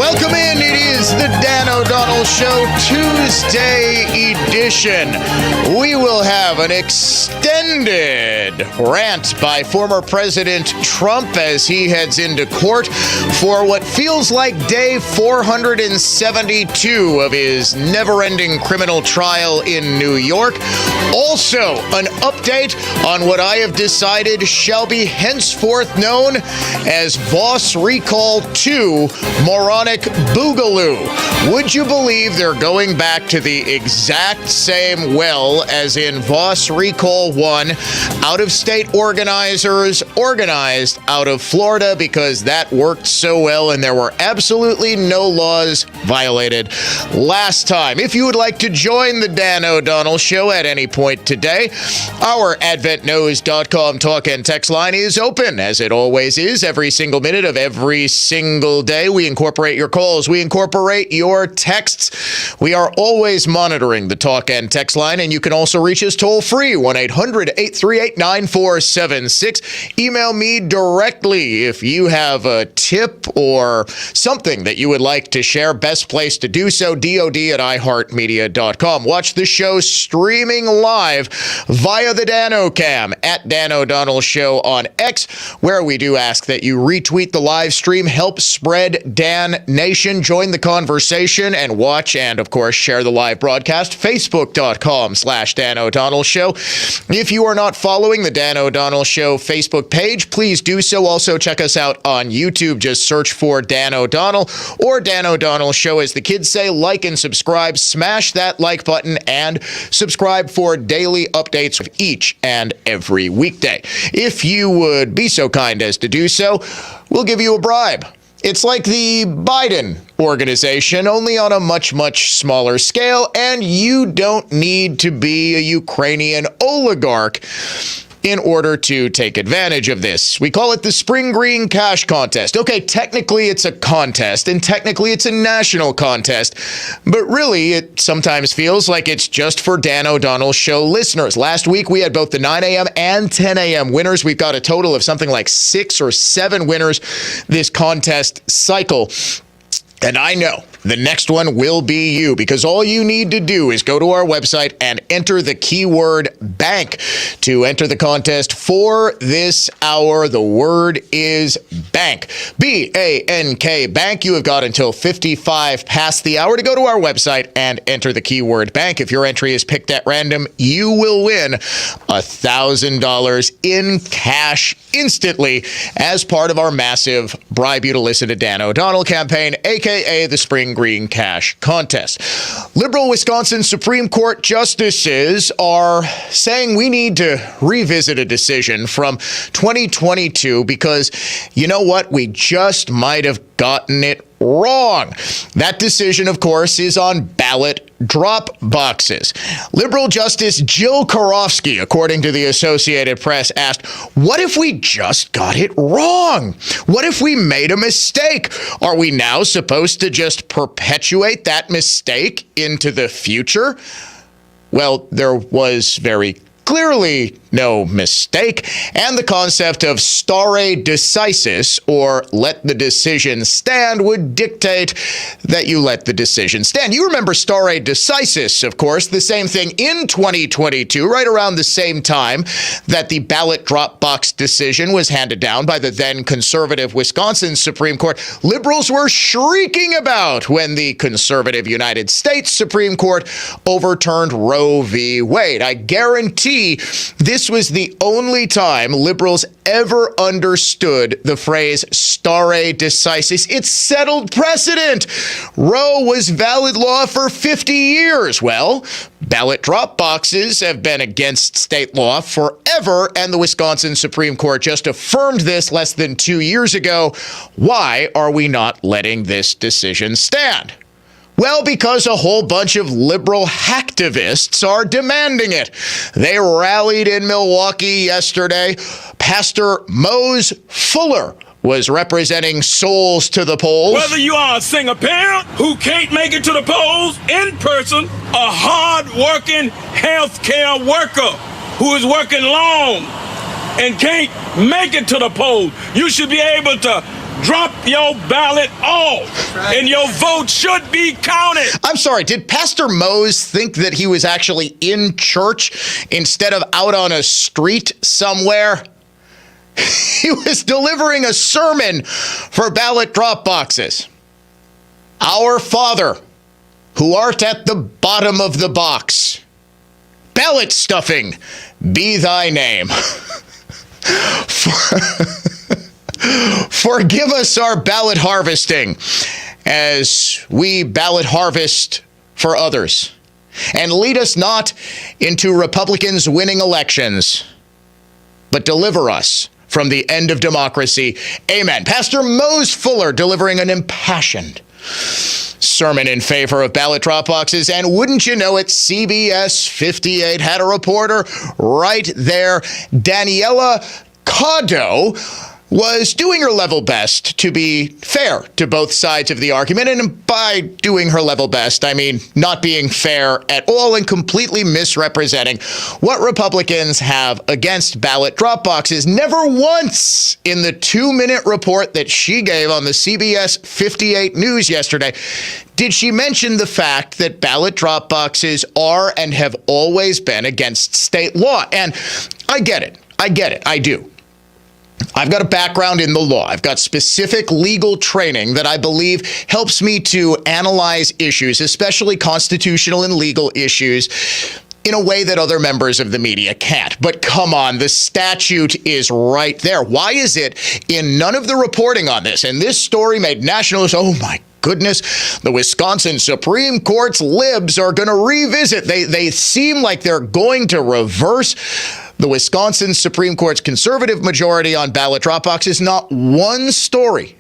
Welcome in. It is the Dan O'Donnell Show Tuesday edition. We will have an extended rant by former President Trump as he heads into court for what feels like day 472 of his never-ending criminal trial in New York. Also, an update on what I have decided shall be henceforth known as Vos Recall 2 Moronic Boogaloo. Would you believe they're going back to the exact same well as in Vos Recall 1? Out-of-state organizers organized out of Florida because that worked so well and there were absolutely no laws violated last time. If you would like to join the Dan O'Donnell Show at any point today, our AdventNews.com talk and text line is open, as it always is, every single minute of every single day. We incorporate your calls. We incorporate your texts. We are always monitoring the talk and text line, and you can also reach us toll-free, 1-800-838-9476. Email me directly if you have a tip or something that you would like to share. Best place to do so, dod@iheartmedia.com. Watch the show streaming live via the DanoCam at Dan O'Donnell Show on X, where we do ask that you retweet the live stream, help spread Dan Nation, join the conversation, and watch and, of course, share the live broadcast, facebook.com/Dan O'Donnell Show. If you are not following the Dan O'Donnell Show Facebook page, please do so. Also, check us out on YouTube. Just search for Dan O'Donnell or Dan O'Donnell Show, as the kids say. Like and subscribe. Smash that like button and subscribe for daily updates of each and every weekday. If you would be so kind as to do so, we'll give you a bribe. It's like the Biden organization, only on a much, much smaller scale, and you don't need to be a Ukrainian oligarch in order to take advantage of this. We call it the Spring Green Cash Contest. Okay, technically it's a contest, and technically it's a national contest, but really it sometimes feels like it's just for Dan O'Donnell Show listeners. Last week we had both the 9 a.m. and 10 a.m. winners. We've got a total of something like 6 or 7 winners this contest cycle. And I know the next one will be you, because all you need to do is go to our website and enter the keyword bank to enter the contest for this hour. The word is bank. B-A-N-K, bank. You have got until 55 past the hour to go to our website and enter the keyword bank. If your entry is picked at random, you will win $1,000 in cash instantly as part of our massive Bribe You to Listen to Dan O'Donnell campaign, aka the Spring Green Cash Contest. Liberal Wisconsin Supreme Court justices are saying we need to revisit a decision from 2022 because, you know what, we just might have gotten it wrong. That decision, of course, is on ballot drop boxes. Liberal Justice Jill Karofsky, according to the Associated Press, asked, what if we just got it wrong? What if we made a mistake? Are we now supposed to just perpetuate that mistake into the future? Well, there was very clearly no mistake, and the concept of stare decisis, or let the decision stand, would dictate that you let the decision stand. You remember stare decisis, of course, the same thing in 2022, right around the same time that the ballot drop box decision was handed down by the then conservative Wisconsin Supreme Court. Liberals were shrieking about when the conservative United States Supreme Court overturned Roe v. Wade. I guarantee this was the only time liberals ever understood the phrase stare decisis. It's settled precedent. Roe was valid law for 50 years. Well, ballot drop boxes have been against state law forever, and the Wisconsin Supreme Court just affirmed this less than 2 years ago. Why are we not letting this decision stand? Well, because a whole bunch of liberal hacktivists are demanding it. They rallied in Milwaukee yesterday. Pastor Mose Fuller was representing Souls to the Polls. Whether you are a single parent who can't make it to the polls in person, a hard-working healthcare worker who is working long and can't make it to the polls, you should be able to drop your ballot off, and your vote should be counted. I'm sorry, did Pastor Mose think that he was actually in church instead of out on a street somewhere? He was delivering a sermon for ballot drop boxes. Our Father, who art at the bottom of the box, ballot stuffing be thy name. Forgive us our ballot harvesting as we ballot harvest for others. And lead us not into Republicans winning elections, but deliver us from the end of democracy. Amen. Pastor Mose Fuller delivering an impassioned sermon in favor of ballot drop boxes. And wouldn't you know it, CBS 58 had a reporter right there. Daniela Cotto was doing her level best to be fair to both sides of the argument. And by doing her level best, I mean not being fair at all and completely misrepresenting what Republicans have against ballot drop boxes. Never once in the 2-minute report that she gave on the CBS 58 News yesterday did she mention the fact that ballot drop boxes are and have always been against state law. And I get it. I do. I've got a background in the law. I've got specific legal training that I believe helps me to analyze issues, especially constitutional and legal issues, in a way that other members of the media can't. But come on, the statute is right there. Why is it in none of the reporting on this? And this story made national news. Oh my goodness, the Wisconsin Supreme Court's libs are going to revisit. They seem like they're going to reverse the Wisconsin Supreme Court's conservative majority on ballot drop boxes. Not one story,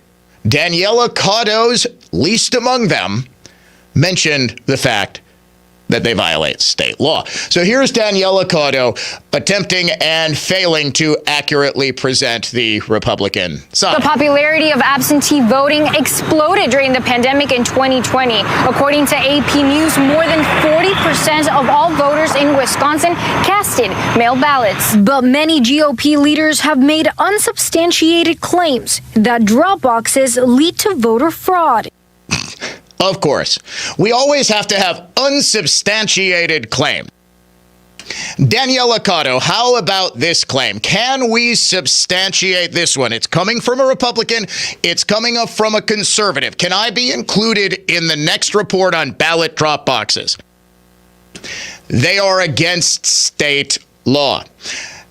Daniela Cotto's least among them, mentioned the fact that they violate state law. So here's Daniela Cotto attempting and failing to accurately present the Republican side. The popularity of absentee voting exploded during the pandemic in 2020. According to AP News, more than 40% of all voters in Wisconsin casted mail ballots. But many GOP leaders have made unsubstantiated claims that drop boxes lead to voter fraud. Of course, we always have to have unsubstantiated claim. Daniela Cotto, how about this claim? Can we substantiate this one? It's coming from a Republican. It's coming up from a conservative. Can I be included in the next report on ballot drop boxes? They are against state law.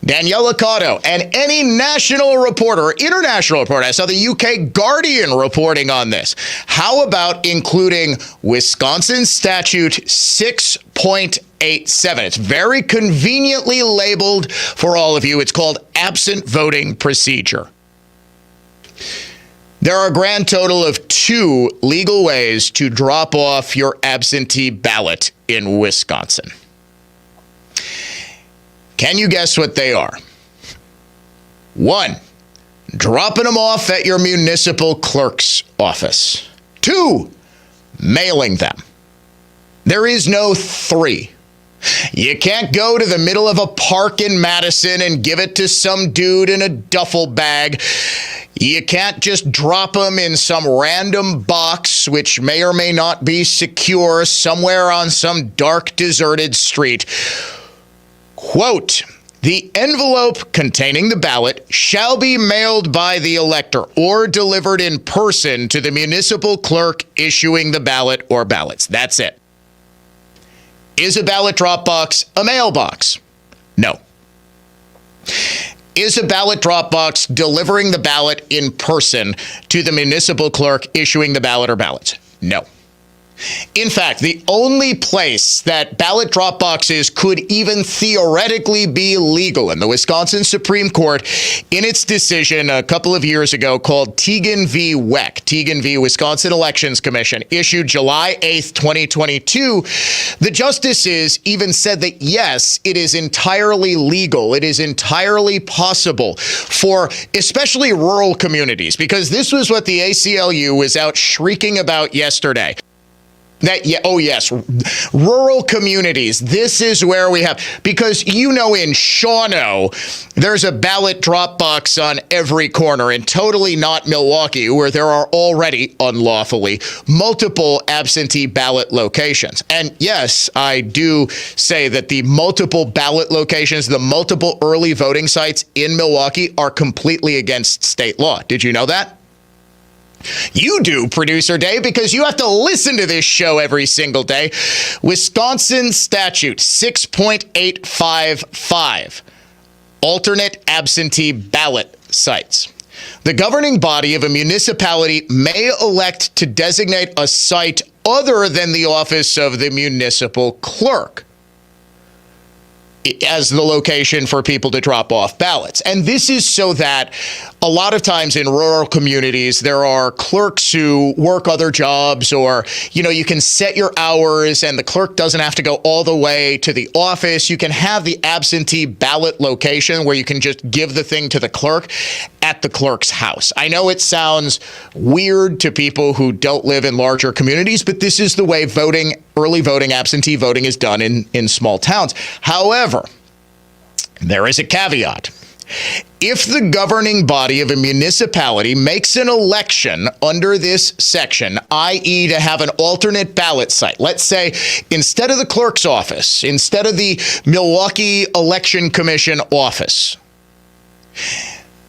Daniela Cotto and any national reporter or international reporter, I saw the UK Guardian reporting on this. How about including Wisconsin Statute 6.87? It's very conveniently labeled for all of you. It's called absent voting procedure. There are a grand total of 2 legal ways to drop off your absentee ballot in Wisconsin. Can you guess what they are? 1, dropping them off at your municipal clerk's office. 2, mailing them. There is no 3. You can't go to the middle of a park in Madison and give it to some dude in a duffel bag. You can't just drop them in some random box, which may or may not be secure, somewhere on some dark, deserted street. Quote, the envelope containing the ballot shall be mailed by the elector or delivered in person to the municipal clerk issuing the ballot or ballots. That's it. Is a ballot drop box a mailbox? No. Is a ballot drop box delivering the ballot in person to the municipal clerk issuing the ballot or ballots? No. In fact, the only place that ballot drop boxes could even theoretically be legal in the Wisconsin Supreme Court in its decision a couple of years ago called Teagan v. WEC, Teagan v. Wisconsin Elections Commission, issued July 8th, 2022, the justices even said that, yes, it is entirely legal. It is entirely possible for especially rural communities, because this was what the ACLU was out shrieking about yesterday. Oh yes, rural communities. This is where we have, because in Shawano, there's a ballot drop box on every corner, and totally not Milwaukee, where there are already unlawfully multiple absentee ballot locations. And yes, I do say that the multiple ballot locations, the multiple early voting sites in Milwaukee are completely against state law. Did you know that? You do, Producer Dave, because you have to listen to this show every single day. Wisconsin statute 6.855, alternate absentee ballot sites. The governing body of a municipality may elect to designate a site other than the office of the municipal clerk as the location for people to drop off ballots. And this is so that a lot of times in rural communities, there are clerks who work other jobs, or, you can set your hours and the clerk doesn't have to go all the way to the office. You can have the absentee ballot location where you can just give the thing to the clerk at the clerk's house. I know it sounds weird to people who don't live in larger communities, but this is the way early voting, absentee voting is done in small towns. However, there is a caveat. If the governing body of a municipality makes an election under this section, i.e. to have an alternate ballot site, let's say instead of the clerk's office, instead of the Milwaukee Election Commission office,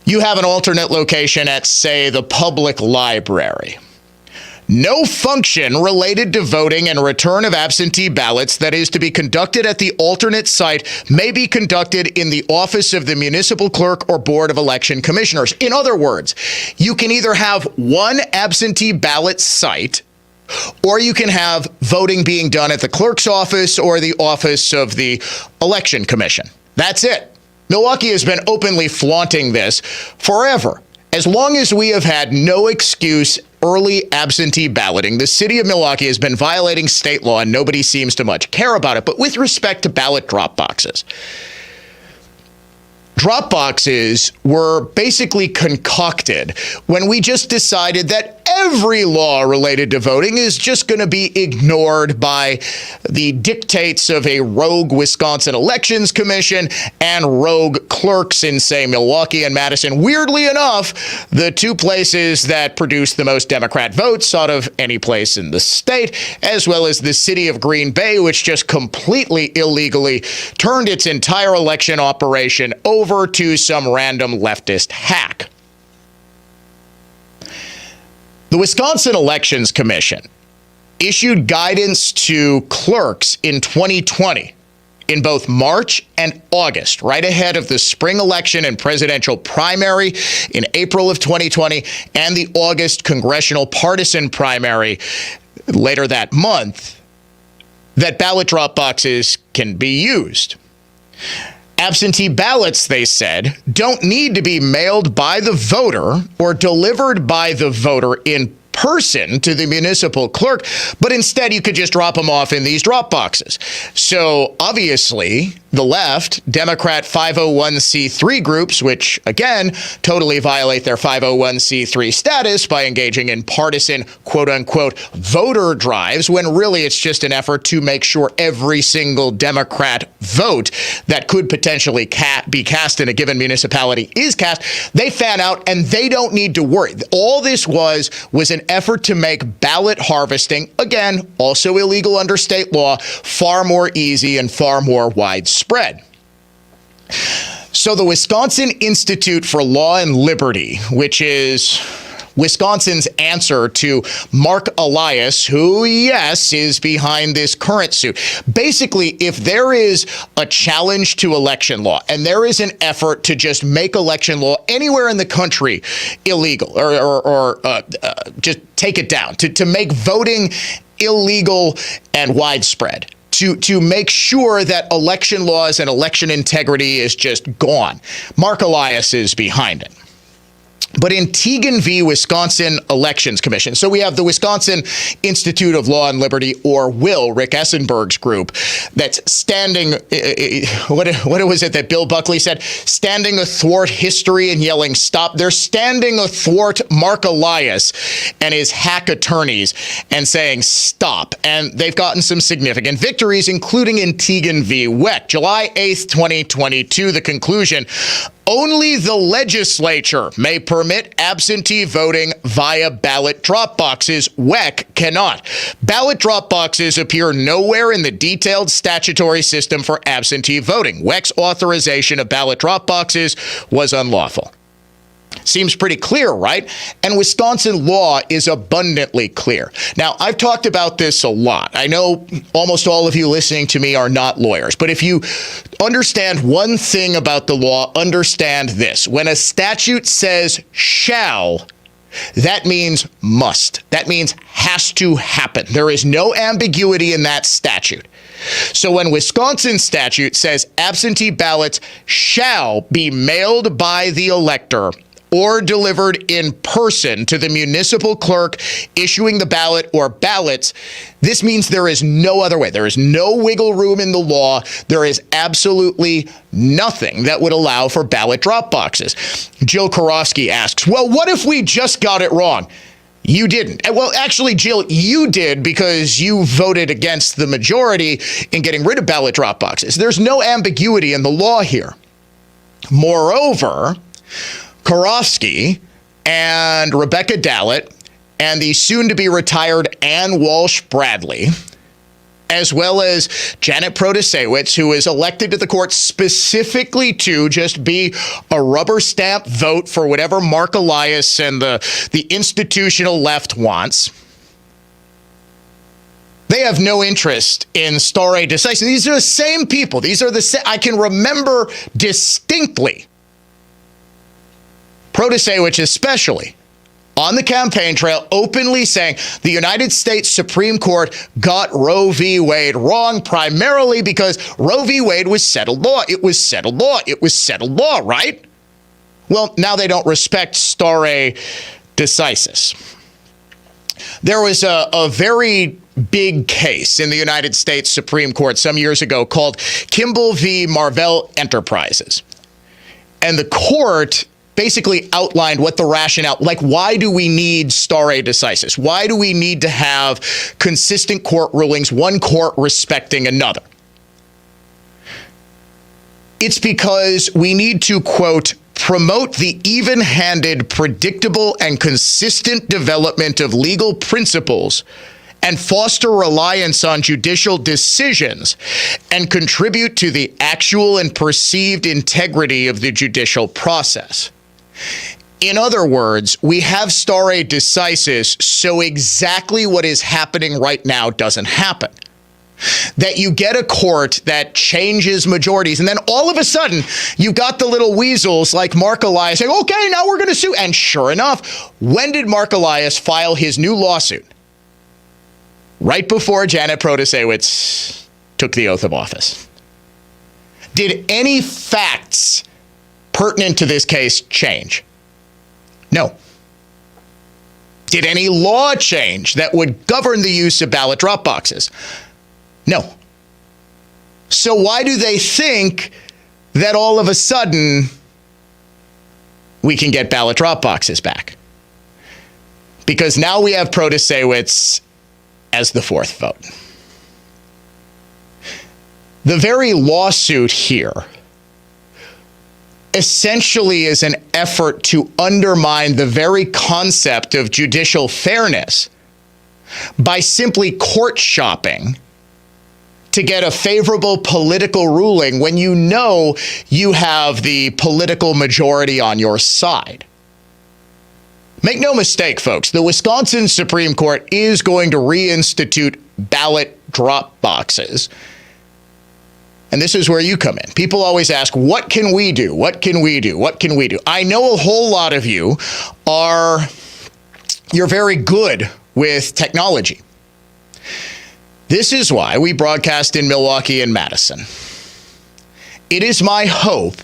you have an alternate location at, say, the public library. No function related to voting and return of absentee ballots that is to be conducted at the alternate site may be conducted in the office of the municipal clerk or board of election commissioners. In other words, you can either have one absentee ballot site, or you can have voting being done at the clerk's office or the office of the election commission. That's it. Milwaukee has been openly flaunting this forever. As long as we have had no excuse early absentee balloting, the city of Milwaukee has been violating state law, and nobody seems to much care about it. But with respect to ballot drop boxes were basically concocted when we just decided that every law related to voting is just going to be ignored by the dictates of a rogue Wisconsin Elections Commission and rogue clerks in, say, Milwaukee and Madison. Weirdly enough, the two places that produce the most Democrat votes out of any place in the state, as well as the city of Green Bay, which just completely illegally turned its entire election operation over to some random leftist hack. The Wisconsin Elections Commission issued guidance to clerks in 2020 in both March and August, right ahead of the spring election and presidential primary in April of 2020 and the August congressional partisan primary later that month, that ballot drop boxes can be used. Absentee ballots, they said, don't need to be mailed by the voter or delivered by the voter in person to the municipal clerk, but instead you could just drop them off in these drop boxes. So obviously, the left, Democrat 501c3 groups, which again totally violate their 501c3 status by engaging in partisan quote-unquote voter drives, when really it's just an effort to make sure every single Democrat vote that could potentially be cast in a given municipality is cast. They fan out and they don't need to worry. All this was an effort to make ballot harvesting, again, also illegal under state law, far more easy and far more widespread. So the Wisconsin Institute for Law and Liberty, which is Wisconsin's answer to Mark Elias, who, yes, is behind this current suit. Basically, if there is a challenge to election law and there is an effort to just make election law anywhere in the country illegal or just take it down, to make voting illegal and widespread, to make sure that election laws and election integrity is just gone, Mark Elias is behind it. But in Teagan v. Wisconsin Elections Commission, so we have the Wisconsin Institute of Law and Liberty, or WIL, Rick Essenberg's group, that's standing, what was it that Bill Buckley said? Standing athwart history and yelling, stop. They're standing athwart Mark Elias and his hack attorneys and saying, stop. And they've gotten some significant victories, including in Teagan v. Weck. July 8th, 2022, the conclusion: only the legislature may permit absentee voting via ballot drop boxes. WEC cannot. Ballot drop boxes appear nowhere in the detailed statutory system for absentee voting. WEC's authorization of ballot drop boxes was unlawful. Seems pretty clear, right? And Wisconsin law is abundantly clear. Now, I've talked about this a lot. I know almost all of you listening to me are not lawyers, but if you understand one thing about the law, understand this. When a statute says shall, that means must. That means has to happen. There is no ambiguity in that statute. So when Wisconsin statute says absentee ballots shall be mailed by the elector or delivered in person to the municipal clerk issuing the ballot or ballots, this means there is no other way. There is no wiggle room in the law. There is absolutely nothing that would allow for ballot drop boxes. Jill Karofsky asks, well, what if we just got it wrong? You didn't. Well, actually, Jill, you did, because you voted against the majority in getting rid of ballot drop boxes. There's no ambiguity in the law here. Moreover, Karofsky and Rebecca Dallett and the soon-to-be retired Ann Walsh Bradley, as well as Janet Protasewicz, who was elected to the court specifically to just be a rubber stamp vote for whatever Mark Elias and the institutional left wants. They have no interest in stare decisis. These are the same people. These are the I can remember distinctly Protasewicz especially on the campaign trail openly saying the United States Supreme Court got Roe v. Wade wrong, primarily because Roe v. Wade was settled law. It was settled law. It was settled law, right? Well, now they don't respect stare decisis. There was a very big case in the United States Supreme Court some years ago called Kimball v. Marvell Enterprises. And the court basically outlined what the rationale, like, why do we need stare decisis? Why do we need to have consistent court rulings, one court respecting another? It's because we need to, quote, promote the even-handed, predictable, and consistent development of legal principles and foster reliance on judicial decisions and contribute to the actual and perceived integrity of the judicial process. In other words, we have stare decisis so exactly what is happening right now doesn't happen. That you get a court that changes majorities, and then all of a sudden, you've got the little weasels like Mark Elias saying, okay, now we're going to sue. And sure enough, when did Mark Elias file his new lawsuit? Right before Janet Protasewicz took the oath of office. Did any facts pertinent to this case change? No. Did any law change that would govern the use of ballot drop boxes? No. So why do they think that all of a sudden we can get ballot drop boxes back? Because now we have Protasewicz as the fourth vote. The very lawsuit here essentially is an effort to undermine the very concept of judicial fairness by simply court shopping to get a favorable political ruling when you know you have the political majority on your side. Make no mistake, folks, the Wisconsin Supreme Court is going to reinstitute ballot drop boxes. And this is where you come in. People always ask, what can we do? What can we do? What can we do? I know a whole lot of you you're very good with technology. This is why we broadcast in Milwaukee and Madison. It is my hope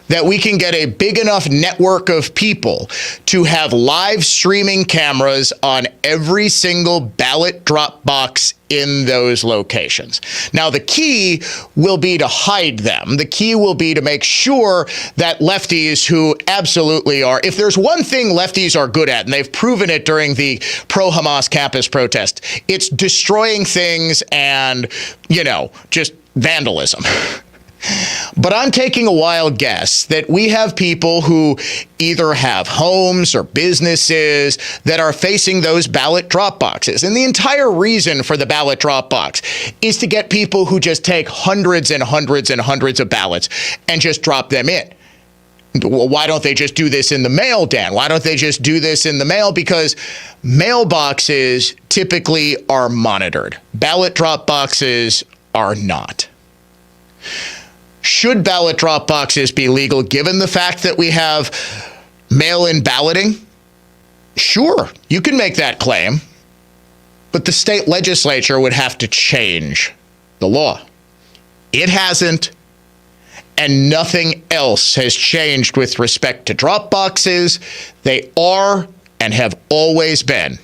that we can get a big enough network of people to have live streaming cameras on every single ballot drop box in those locations. Now, the key will be to hide them. The key will be to make sure that lefties who absolutely are, if there's one thing lefties are good at, and they've proven it during the pro-Hamas campus protest, it's destroying things and, just vandalism. But I'm taking a wild guess that we have people who either have homes or businesses that are facing those ballot drop boxes. And the entire reason for the ballot drop box is to get people who just take hundreds and hundreds and hundreds of ballots and just drop them in. Why don't they just do this in the mail, Dan? Why don't they just do this in the mail? Because mailboxes typically are monitored. Ballot drop boxes are not. Should ballot drop boxes be legal given the fact that we have mail-in balloting? Sure, you can make that claim, but the state legislature would have to change the law. It hasn't, and nothing else has changed with respect to drop boxes. They are and have always been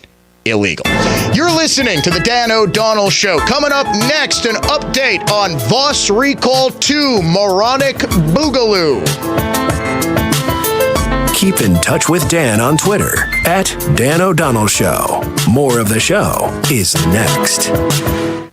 illegal. You're listening to the Dan O'Donnell Show. Coming up next, an update on Vos Recall 2 Moronic Boogaloo. Keep in touch with Dan on Twitter @Dan O'Donnell Show. More of the show is next.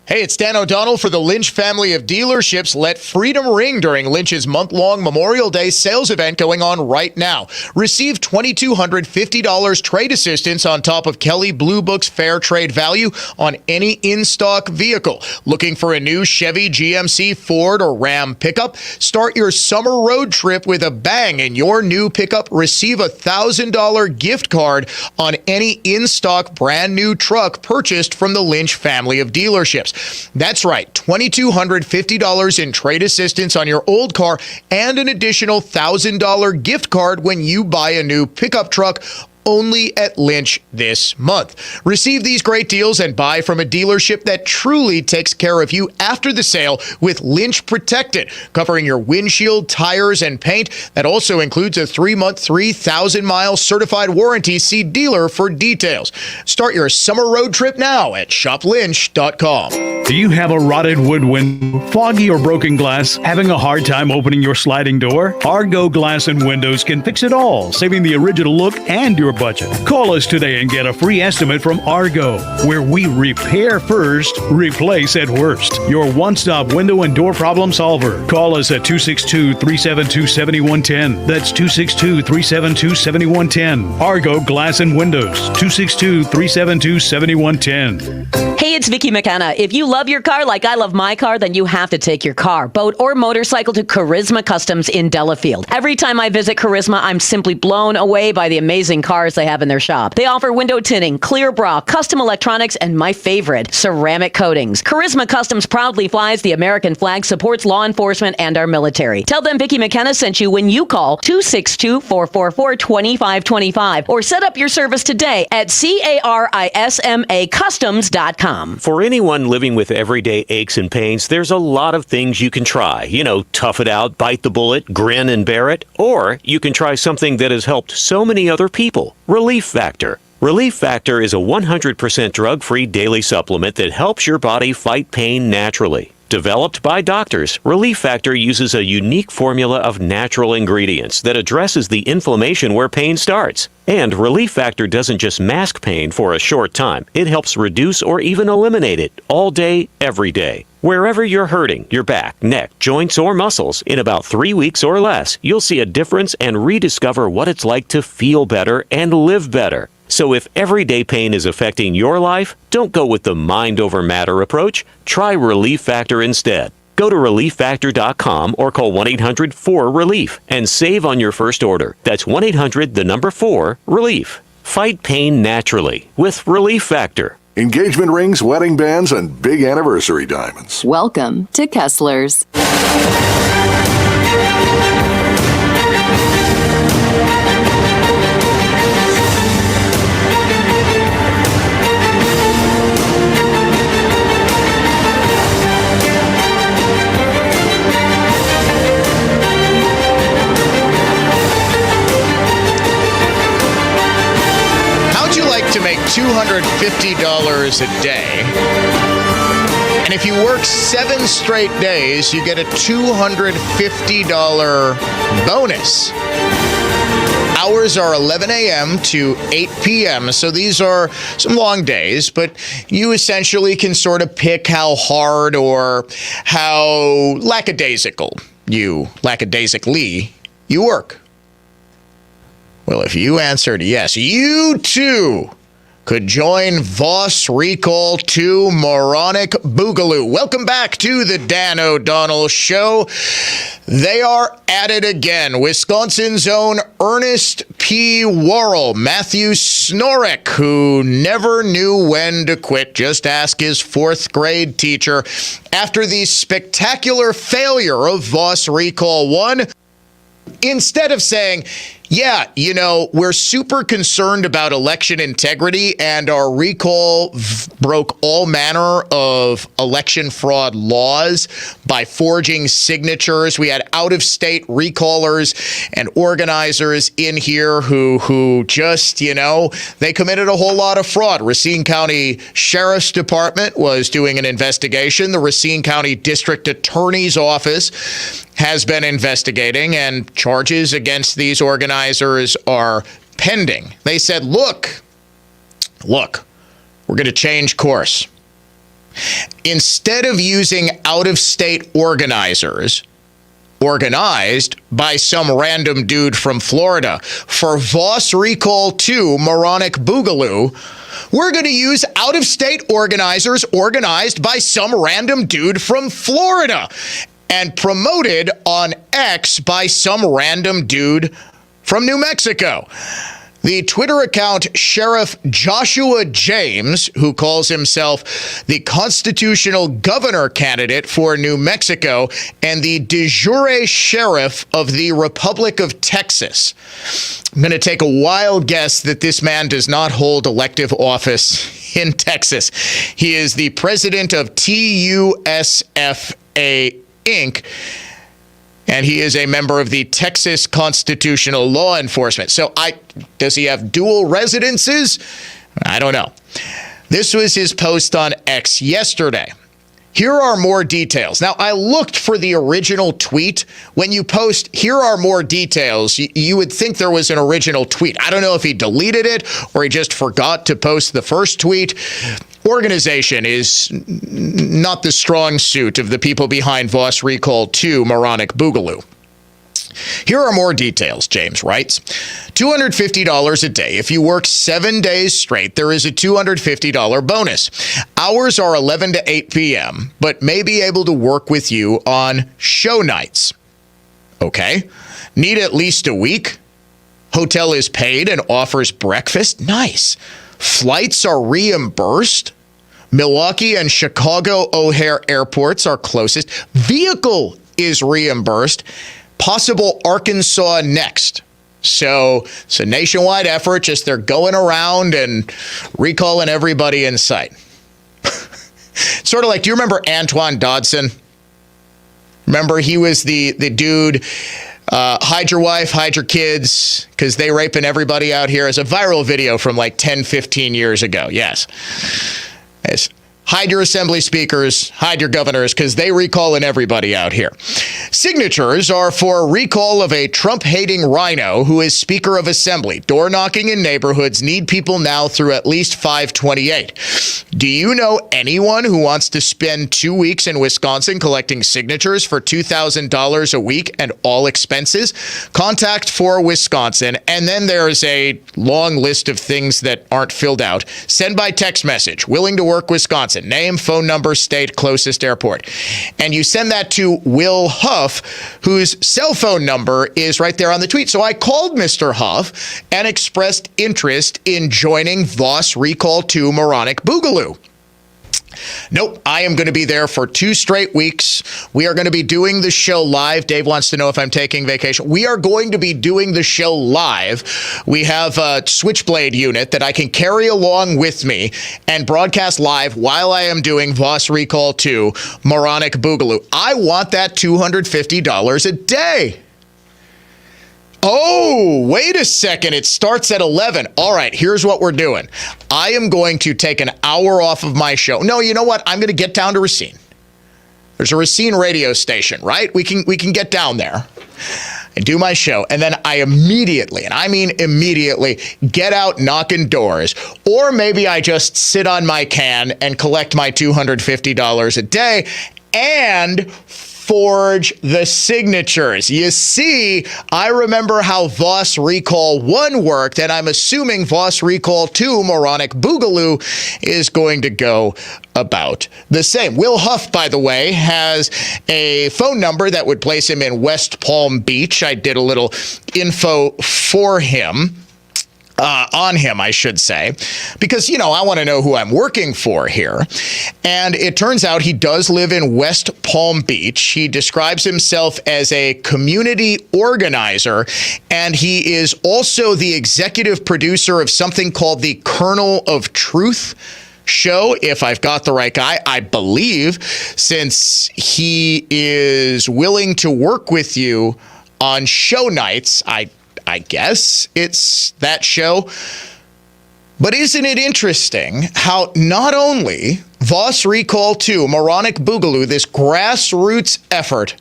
Hey, it's Dan O'Donnell for the Lynch family of dealerships. Let freedom ring during Lynch's month-long Memorial Day sales event going on right now. Receive $2,250 trade assistance on top of Kelley Blue Book's fair trade value on any in-stock vehicle. Looking for a new Chevy, GMC, Ford, or Ram pickup? Start your summer road trip with a bang in your new pickup. Receive a $1,000 gift card on any in-stock brand new truck purchased from the Lynch family of dealerships. That's right, $2,250 in trade assistance on your old car and an additional $1,000 gift card when you buy a new pickup truck, only at Lynch this month. Receive these great deals and buy from a dealership that truly takes care of you after the sale with Lynch Protected, covering your windshield, tires, and paint. That also includes a 3-month, 3,000-mile certified warranty. See dealer for details. Start your summer road trip now at shoplynch.com. Do you have a rotted wood window, foggy or broken glass, having a hard time opening your sliding door? Argo Glass and Windows can fix it all, saving the original look and your budget. Call us today and get a free estimate from Argo, where we repair first, replace at worst. Your one-stop window and door problem solver. Call us at 262-372-7110. That's 262-372-7110. Argo Glass and Windows, 262-372-7110. Hey, it's Vicki McKenna. If you love your car like I love my car, then you have to take your car, boat, or motorcycle to Charisma Customs in Delafield. Every time I visit Charisma, I'm simply blown away by the amazing cars they have in their shop. They offer window tinting, clear bra, custom electronics, and my favorite, ceramic coatings. Charisma Customs proudly flies the American flag, supports law enforcement and our military. Tell them Vicki McKenna sent you when you call 262-444-2525 or set up your service today at carismacustoms.com. For anyone living with everyday aches and pains, there's a lot of things you can try. Tough it out, bite the bullet, grin and bear it. Or you can try something that has helped so many other people. Relief Factor. Relief Factor is a 100% drug-free daily supplement that helps your body fight pain naturally. Developed by doctors, Relief Factor uses a unique formula of natural ingredients that addresses the inflammation where pain starts. And Relief Factor doesn't just mask pain for a short time. It helps reduce or even eliminate it all day, every day. Wherever you're hurting, your back, neck, joints, or muscles, in about 3 weeks or less, you'll see a difference and rediscover what it's like to feel better and live better. So if everyday pain is affecting your life, don't go with the mind over matter approach. Try Relief Factor instead. Go to ReliefFactor.com or call 1-800-4-RELIEF and save on your first order. That's 1-800-4-RELIEF. Fight pain naturally with Relief Factor. Engagement rings, wedding bands, and big anniversary diamonds. Welcome to Kessler's. $250 a day. And if you work 7 straight days, you get a $250 bonus. Hours are 11 a.m. to 8 p.m., so these are some long days, but you essentially can sort of pick how hard or how lackadaisically you work. Well, if you answered yes, you too could join Vos Recall 2 Moronic Boogaloo. Welcome back to the Dan O'Donnell Show. They are at it again. Wisconsin's own Ernest P. Worrell, Matthew Snorek, who never knew when to quit. Just ask his 4th grade teacher. After the spectacular failure of Vos Recall 1, instead of saying, yeah, you know, we're super concerned about election integrity and our recall broke all manner of election fraud laws by forging signatures. We had out-of-state recallers and organizers in here who just, you know, they committed a whole lot of fraud. Racine County Sheriff's Department was doing an investigation. The Racine County District Attorney's Office has been investigating, and charges against these organizers are pending. They said, look, we're going to change course. Instead of using out-of-state organizers organized by some random dude from Florida, for Vos Recall 2 Moronic Boogaloo, we're going to use out-of-state organizers organized by some random dude from Florida and promoted on X by some random dude from New Mexico. The Twitter account Sheriff Joshua James, who calls himself the constitutional governor candidate for New Mexico and the de jure sheriff of the Republic of Texas. I'm going to take a wild guess that this man does not hold elective office in Texas. He is the president of TUSFA Inc., and he is a member of the Texas Constitutional Law Enforcement. So does he have dual residences? I don't know. This was his post on X yesterday. Here are more details. Now, I looked for the original tweet. When you post, here are more details, you would think there was an original tweet. I don't know if he deleted it or he just forgot to post the first tweet. Organization is not the strong suit of the people behind Vos Recall 2 Moronic Boogaloo. Here are more details, James writes. $250 a day. If you work 7 days straight, there is a $250 bonus. Hours are 11 to 8 p.m., but may be able to work with you on show nights. Okay. Need at least a week? Hotel is paid and offers breakfast? Nice. Flights are reimbursed. Milwaukee and Chicago O'Hare airports are closest. Vehicle is reimbursed. Possible Arkansas next. So it's a nationwide effort. Just they're going around and recalling everybody in sight. Sort of like, do you remember Antoine Dodson? Remember, he was the dude, hide your wife, hide your kids, because they raping everybody out here. It's a viral video from like 10, 15 years ago. Yes. Hide your assembly speakers, hide your governors, because they recalling everybody out here. Signatures are for recall of a Trump-hating rhino who is Speaker of Assembly. Door knocking in neighborhoods need people now through at least 5/28. Do you know anyone who wants to spend 2 weeks in Wisconsin collecting signatures for $2,000 a week and all expenses? Contact for Wisconsin, and then there's a long list of things that aren't filled out. Send by text message. Willing to work Wisconsin. Name, phone number, state, closest airport. And you send that to Will Huff, whose cell phone number is right there on the tweet. So I called Mr. Huff and expressed interest in joining Vos Recall 2 Moronic Boogaloo. Nope, I am going to be there for 2 straight weeks. We are going to be doing the show live. Dave wants to know if I'm taking vacation. We are going to be doing the show live. We have a switchblade unit that I can carry along with me and broadcast live while I am doing Vos Recall 2 Moronic Boogaloo. I want that $250 a day. Oh, wait a second. It starts at 11. All right, here's what we're doing. I am going to take an hour off of my show. No, you know what? I'm going to get down to Racine. There's a Racine radio station, right? We can get down there and do my show. And then I immediately, and I mean immediately, get out knocking doors. Or maybe I just sit on my can and collect my $250 a day and forge the signatures. You see, I remember how Vos Recall 1 worked, and I'm assuming Vos Recall 2, Moronic Boogaloo, is going to go about the same. Will Huff, by the way, has a phone number that would place him in West Palm Beach. I did a little info for him. On him, I should say, because, I want to know who I'm working for here. And it turns out he does live in West Palm Beach. He describes himself as a community organizer, and he is also the executive producer of something called the Kernel of Truth show, if I've got the right guy, I believe, since he is willing to work with you on show nights. I guess it's that show. But isn't it interesting how not only Vos Recall 2, Moronic Boogaloo, this grassroots effort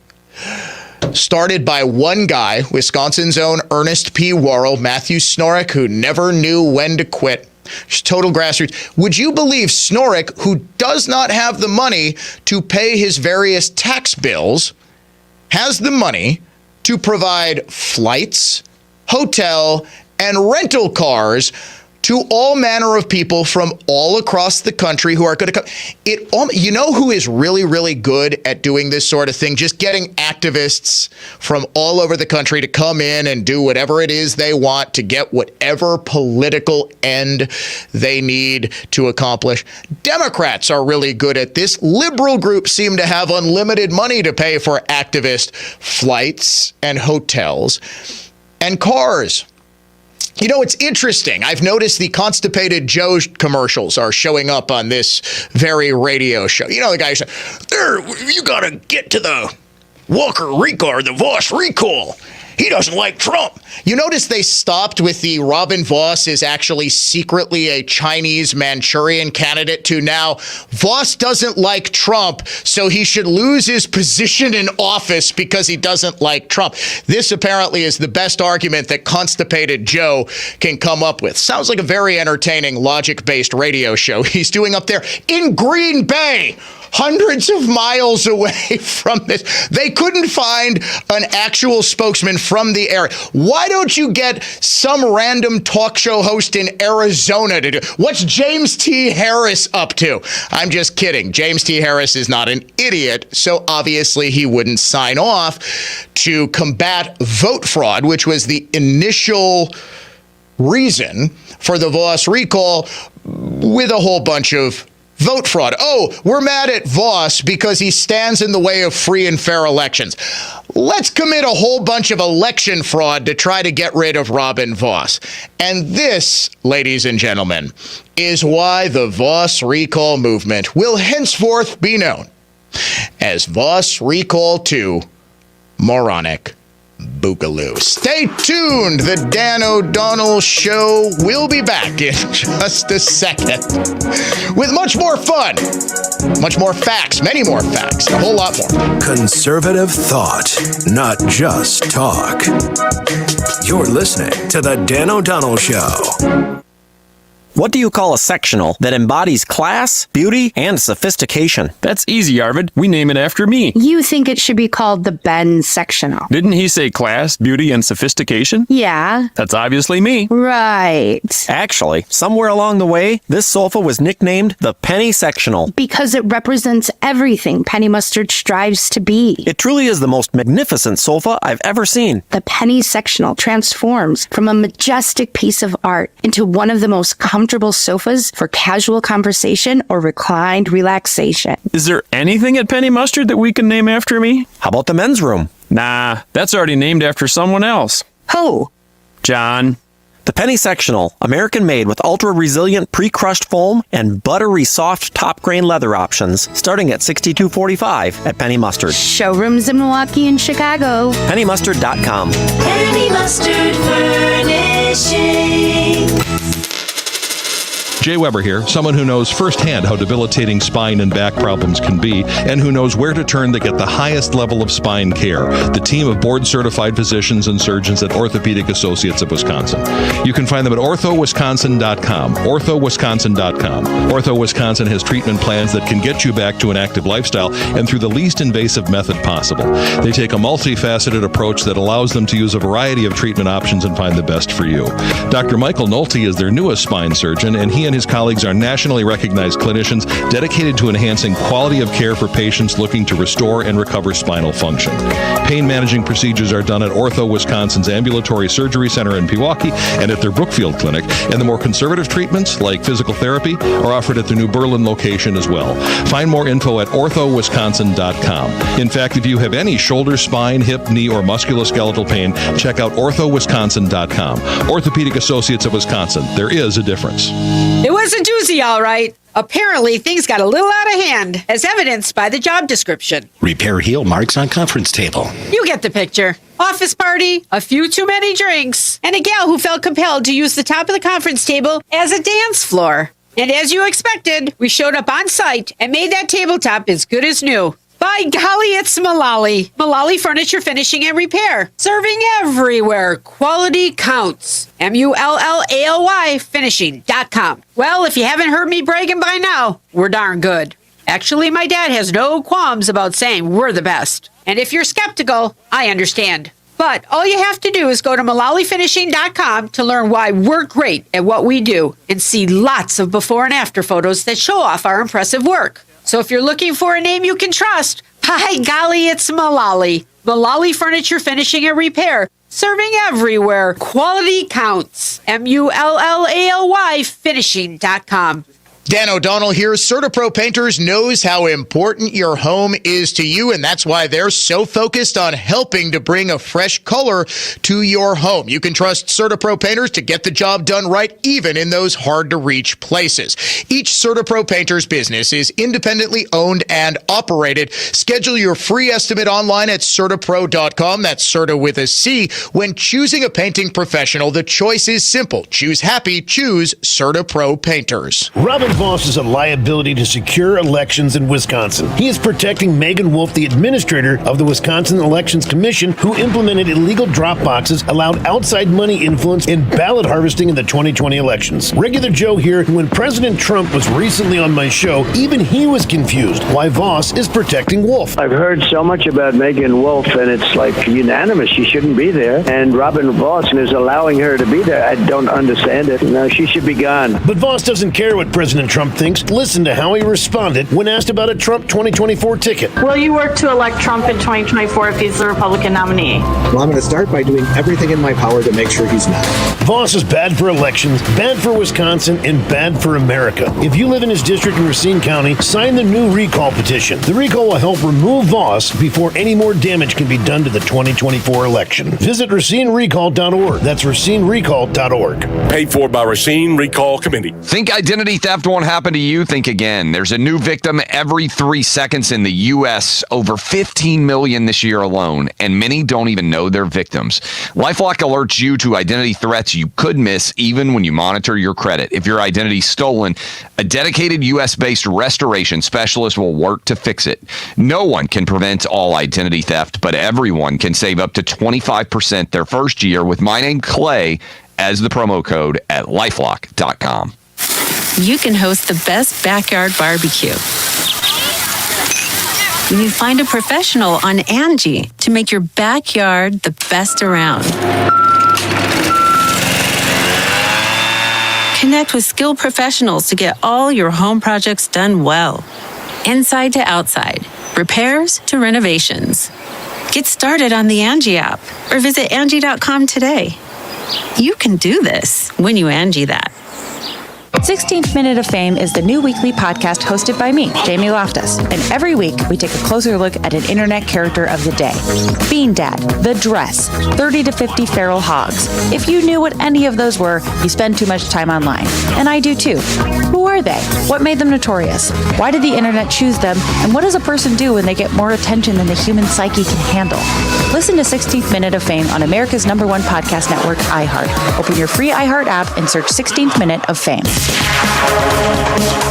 started by one guy, Wisconsin's own Ernest P. Worrell, Matthew Snorek, who never knew when to quit. Just total grassroots. Would you believe Snorek, who does not have the money to pay his various tax bills, has the money to provide flights, hotel, and rental cars to all manner of people from all across the country who are going to come. You know who is really, really good at doing this sort of thing? Just getting activists from all over the country to come in and do whatever it is they want to get whatever political end they need to accomplish. Democrats are really good at this. Liberal groups seem to have unlimited money to pay for activist flights and hotels and cars. It's interesting. I've noticed the Constipated Joe commercials are showing up on this very radio show. The guy said, you got to get to the Walker Recall, the Vos Recall. He doesn't like Trump. You notice they stopped with the Robin Vos is actually secretly a Chinese Manchurian candidate to now Vos doesn't like Trump, so he should lose his position in office because he doesn't like Trump. This apparently is the best argument that Constipated Joe can come up with. Sounds like a very entertaining logic-based radio show he's doing up there in Green Bay. Hundreds of miles away from this. They couldn't find an actual spokesman from the area. Why don't you get some random talk show host in Arizona to do? What's James T. Harris up to? I'm just kidding. James T. Harris is not an idiot, so obviously he wouldn't sign off to combat vote fraud, which was the initial reason for the Vos Recall, with a whole bunch of vote fraud. Oh, we're mad at Vos because he stands in the way of free and fair elections. Let's commit a whole bunch of election fraud to try to get rid of Robin Vos. And this, ladies and gentlemen, is why the Vos Recall movement will henceforth be known as Vos Recall 2, Moronic Boogaloo. Stay tuned. The Dan O'Donnell Show will be back in just a second with much more fun, much more facts, many more facts, a whole lot more. Conservative thought, not just talk. You're listening to The Dan O'Donnell Show. What do you call a sectional that embodies class, beauty, and sophistication? That's easy, Arvid. We name it after me. You think it should be called the Ben sectional. Didn't he say class, beauty, and sophistication? Yeah. That's obviously me. Right. Actually, somewhere along the way, this sofa was nicknamed the Penny Sectional. Because it represents everything Penny Mustard strives to be. It truly is the most magnificent sofa I've ever seen. The Penny Sectional transforms from a majestic piece of art into one of the most comfortable sofas for casual conversation or reclined relaxation. Is there anything at Penny Mustard that we can name after me? How about the men's room? Nah, that's already named after someone else. Who? John. The Penny Sectional, American-made with ultra-resilient pre-crushed foam and buttery soft top grain leather options, starting at $62.45 at Penny Mustard. Showrooms in Milwaukee and Chicago. PennyMustard.com. Penny Mustard Furnishing. Jay Weber here, someone who knows firsthand how debilitating spine and back problems can be, and who knows where to turn to get the highest level of spine care. The team of board-certified physicians and surgeons at Orthopedic Associates of Wisconsin. You can find them at orthowisconsin.com. orthowisconsin.com. Ortho Wisconsin has treatment plans that can get you back to an active lifestyle and through the least invasive method possible. They take a multifaceted approach that allows them to use a variety of treatment options and find the best for you. Dr. Michael Nolte is their newest spine surgeon, and he and his colleagues are nationally recognized clinicians dedicated to enhancing quality of care for patients looking to restore and recover spinal function. Pain managing procedures are done at Ortho Wisconsin's Ambulatory Surgery Center in Pewaukee and at their Brookfield Clinic, and the more conservative treatments, like physical therapy, are offered at their New Berlin location as well. Find more info at orthowisconsin.com. In fact, if you have any shoulder, spine, hip, knee, or musculoskeletal pain, check out orthowisconsin.com. Orthopedic Associates of Wisconsin. There is a difference. It was a doozy, all right. Apparently, things got a little out of hand, as evidenced by the job description. Repair heel marks on conference table. You get the picture. Office party, a few too many drinks, and a gal who felt compelled to use the top of the conference table as a dance floor. And as you expected, we showed up on site and made that tabletop as good as new. By golly, it's Mullally. Mullally Furniture Finishing and Repair. Serving everywhere. Quality counts. MULLALY Finishing.com. Well, if you haven't heard me bragging by now, we're darn good. Actually, my dad has no qualms about saying we're the best. And if you're skeptical, I understand. But all you have to do is go to MullallyFinishing.com to learn why we're great at what we do and see lots of before and after photos that show off our impressive work. So if you're looking for a name you can trust, by golly, it's Mullally. Mullally Furniture Finishing and Repair. Serving everywhere. Quality counts. MULLALY Finishing.com. Dan O'Donnell here. CertaPro Painters knows how important your home is to you, and that's why they're so focused on helping to bring a fresh color to your home. You can trust CertaPro Painters to get the job done right, even in those hard-to-reach places. Each CertaPro Painters business is independently owned and operated. Schedule your free estimate online at CertaPro.com. That's Certa with a C. When choosing a painting professional, the choice is simple. Choose happy. Choose CertaPro Painters. Robin Vos is a liability to secure elections in Wisconsin. He is protecting Megan Wolf, the administrator of the Wisconsin Elections Commission, who implemented illegal drop boxes, allowed outside money influence in ballot harvesting in the 2020 elections. Regular Joe here, when President Trump was recently on my show, even he was confused why Vos is protecting Wolf. I've heard so much about Megan Wolf, and it's like unanimous. She shouldn't be there. And Robin Vos is allowing her to be there. I don't understand it. No, she should be gone. But Vos doesn't care what President Trump thinks. Listen to how he responded when asked about a Trump 2024 ticket. Will you work to elect Trump in 2024 if he's the Republican nominee? Well, I'm going to start by doing everything in my power to make sure he's not. Vos is bad for elections, bad for Wisconsin, and bad for America. If you live in his district in Racine County, sign the new recall petition. The recall will help remove Vos before any more damage can be done to the 2024 election. Visit RacineRecall.org. That's RacineRecall.org. Paid for by Racine Recall Committee. Think identity theft won't happen to you? Think again. There's a new victim every 3 seconds in the U.S., over 15 million this year alone, and many don't even know they're victims. LifeLock alerts you to identity threats you could miss even when you monitor your credit. If your identity's stolen, a dedicated U.S.-based restoration specialist will work to fix it. No one can prevent all identity theft, but everyone can save up to 25% their first year with my name, Clay, as the promo code at LifeLock.com. You can host the best backyard barbecue when you find a professional on Angie to make your backyard the best around. Connect with skilled professionals to get all your home projects done well. Inside to outside, repairs to renovations. Get started on the Angie app or visit Angie.com today. You can do this when you Angie that. 16th Minute of Fame is the new weekly podcast hosted by me, Jamie Loftus. And every week, we take a closer look at an internet character of the day. Bean Dad, The Dress, 30 to 50 Feral Hogs. If you knew what any of those were, you spend too much time online. And I do too. Who are they? What made them notorious? Why did the internet choose them? And what does a person do when they get more attention than the human psyche can handle? Listen to 16th Minute of Fame on America's #1 podcast network, iHeart. Open your free iHeart app and search 16th Minute of Fame.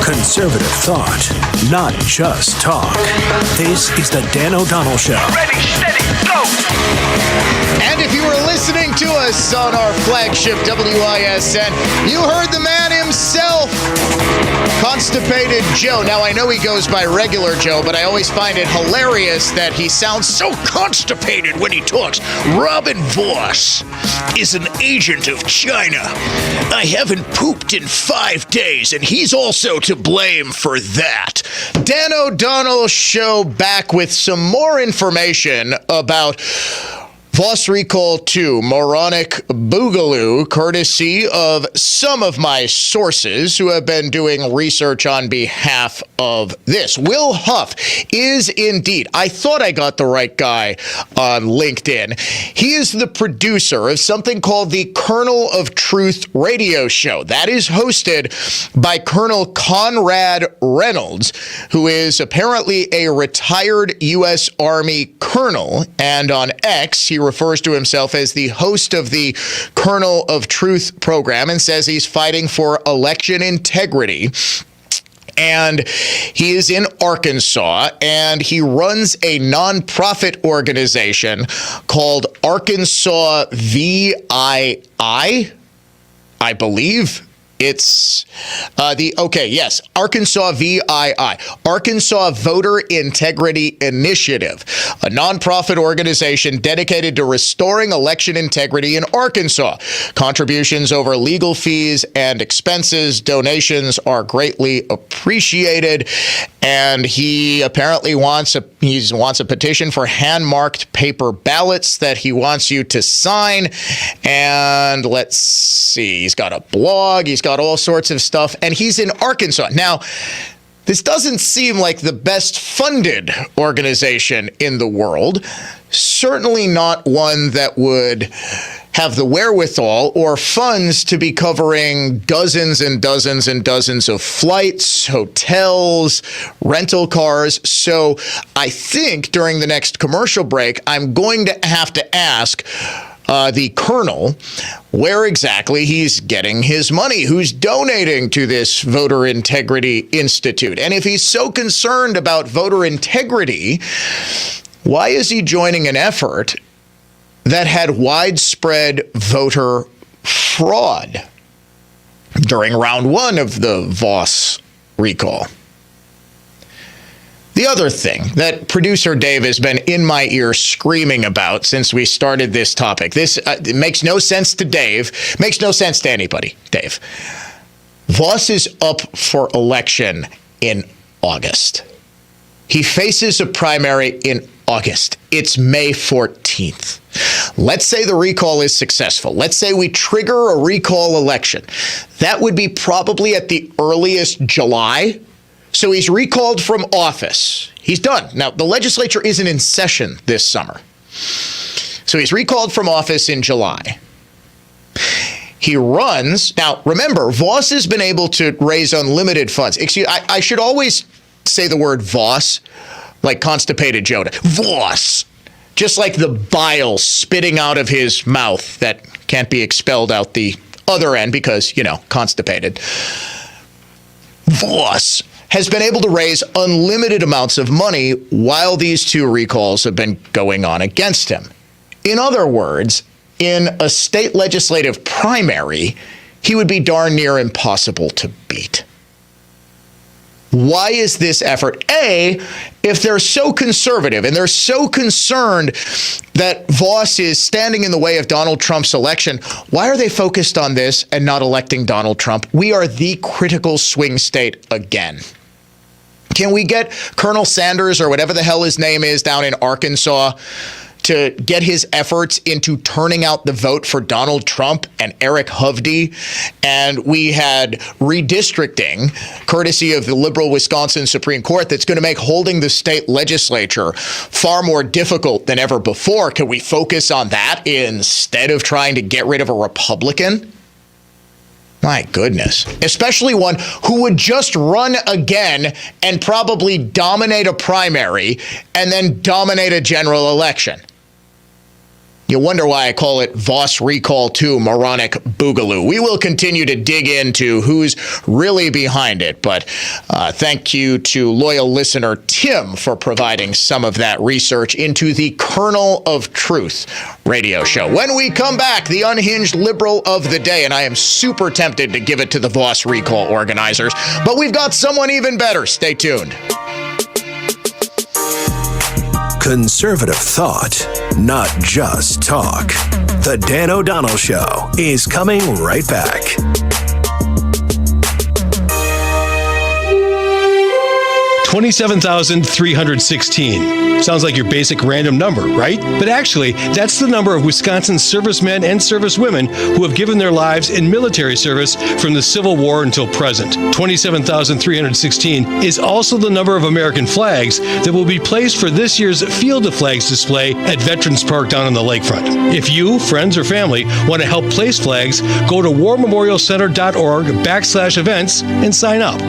Conservative thought, not just talk. This is the Dan O'Donnell Show. Ready, steady, go! And if you were listening to us on our flagship WISN, you heard the man himself, Constipated Joe. Now, I know he goes by Regular Joe, but I always find it hilarious that he sounds so constipated when he talks. Robin Vos is an agent of China. I haven't pooped in 5 days, and he's also to blame for that. Dan O'Donnell Show back with some more information about Vos Recall 2, Moronic Boogaloo, courtesy of some of my sources who have been doing research on behalf of this. Will Huff is indeed, I thought I got the right guy on LinkedIn. He is the producer of something called the Kernel of Truth radio show. That is hosted by Colonel Conrad Reynolds, who is apparently a retired U.S. Army colonel, and on X, he refers to himself as the host of the Kernel of Truth program and says he's fighting for election integrity. And he is in Arkansas, and he runs a nonprofit organization called Arkansas VII, I believe. It's Arkansas VII, Arkansas Voter Integrity Initiative, a nonprofit organization dedicated to restoring election integrity in Arkansas. Contributions over legal fees and expenses, donations are greatly appreciated. And he apparently wants a petition for hand-marked paper ballots that he wants you to sign. And let's see, he's got a blog, he's got all sorts of stuff, and he's in Arkansas. Now, this doesn't seem like the best funded organization in the world. Certainly not one that would have the wherewithal or funds to be covering dozens and dozens and dozens of flights, hotels, rental cars. So I think during the next commercial break, I'm going to have to ask the colonel where exactly he's getting his money, who's donating to this Voter Integrity Institute. And if he's so concerned about voter integrity, why is he joining an effort that had widespread voter fraud during round 1 of the Vos Recall? The other thing that producer Dave has been in my ear screaming about since we started this topic, it makes no sense to Dave, makes no sense to anybody, Dave. Vos is up for election in August. He faces a primary in August. It's May 14th. Let's say the recall is successful. Let's say we trigger a recall election. That would be probably at the earliest July. So he's recalled from office. He's done. Now, the legislature isn't in session this summer. So he's recalled from office in July. He runs. Now, remember, Vos has been able to raise unlimited funds. I should always say the word Vos, like Constipated Joe. Vos. Just like the bile spitting out of his mouth that can't be expelled out the other end because, constipated. Vos has been able to raise unlimited amounts of money while these 2 recalls have been going on against him. In other words, in a state legislative primary, he would be darn near impossible to beat. Why is this effort? A, if they're so conservative and they're so concerned that Vos is standing in the way of Donald Trump's election, why are they focused on this and not electing Donald Trump? We are the critical swing state again. Can we get Colonel Sanders or whatever the hell his name is down in Arkansas to get his efforts into turning out the vote for Donald Trump and Eric Hovde. And we had redistricting, courtesy of the liberal Wisconsin Supreme Court, that's going to make holding the state legislature far more difficult than ever before. Can we focus on that instead of trying to get rid of a Republican? My goodness. Especially one who would just run again and probably dominate a primary and then dominate a general election. You wonder why I call it Vos Recall 2 moronic boogaloo. We will continue to dig into who's really behind it, but thank you to loyal listener Tim for providing some of that research into the Kernel of Truth radio show. When we come back, the unhinged liberal of the day, and I am super tempted to give it to the Vos Recall organizers, but we've got someone even better. Stay tuned. Conservative thought, not just talk. The Dan O'Donnell Show is coming right back. 27,316. Sounds like your basic random number, right? But actually, that's the number of Wisconsin's servicemen and servicewomen who have given their lives in military service from the Civil War until present. 27,316 is also the number of American flags that will be placed for this year's Field of Flags display at Veterans Park down on the lakefront. If you, friends, or family want to help place flags, go to warmemorialcenter.org/events and sign up.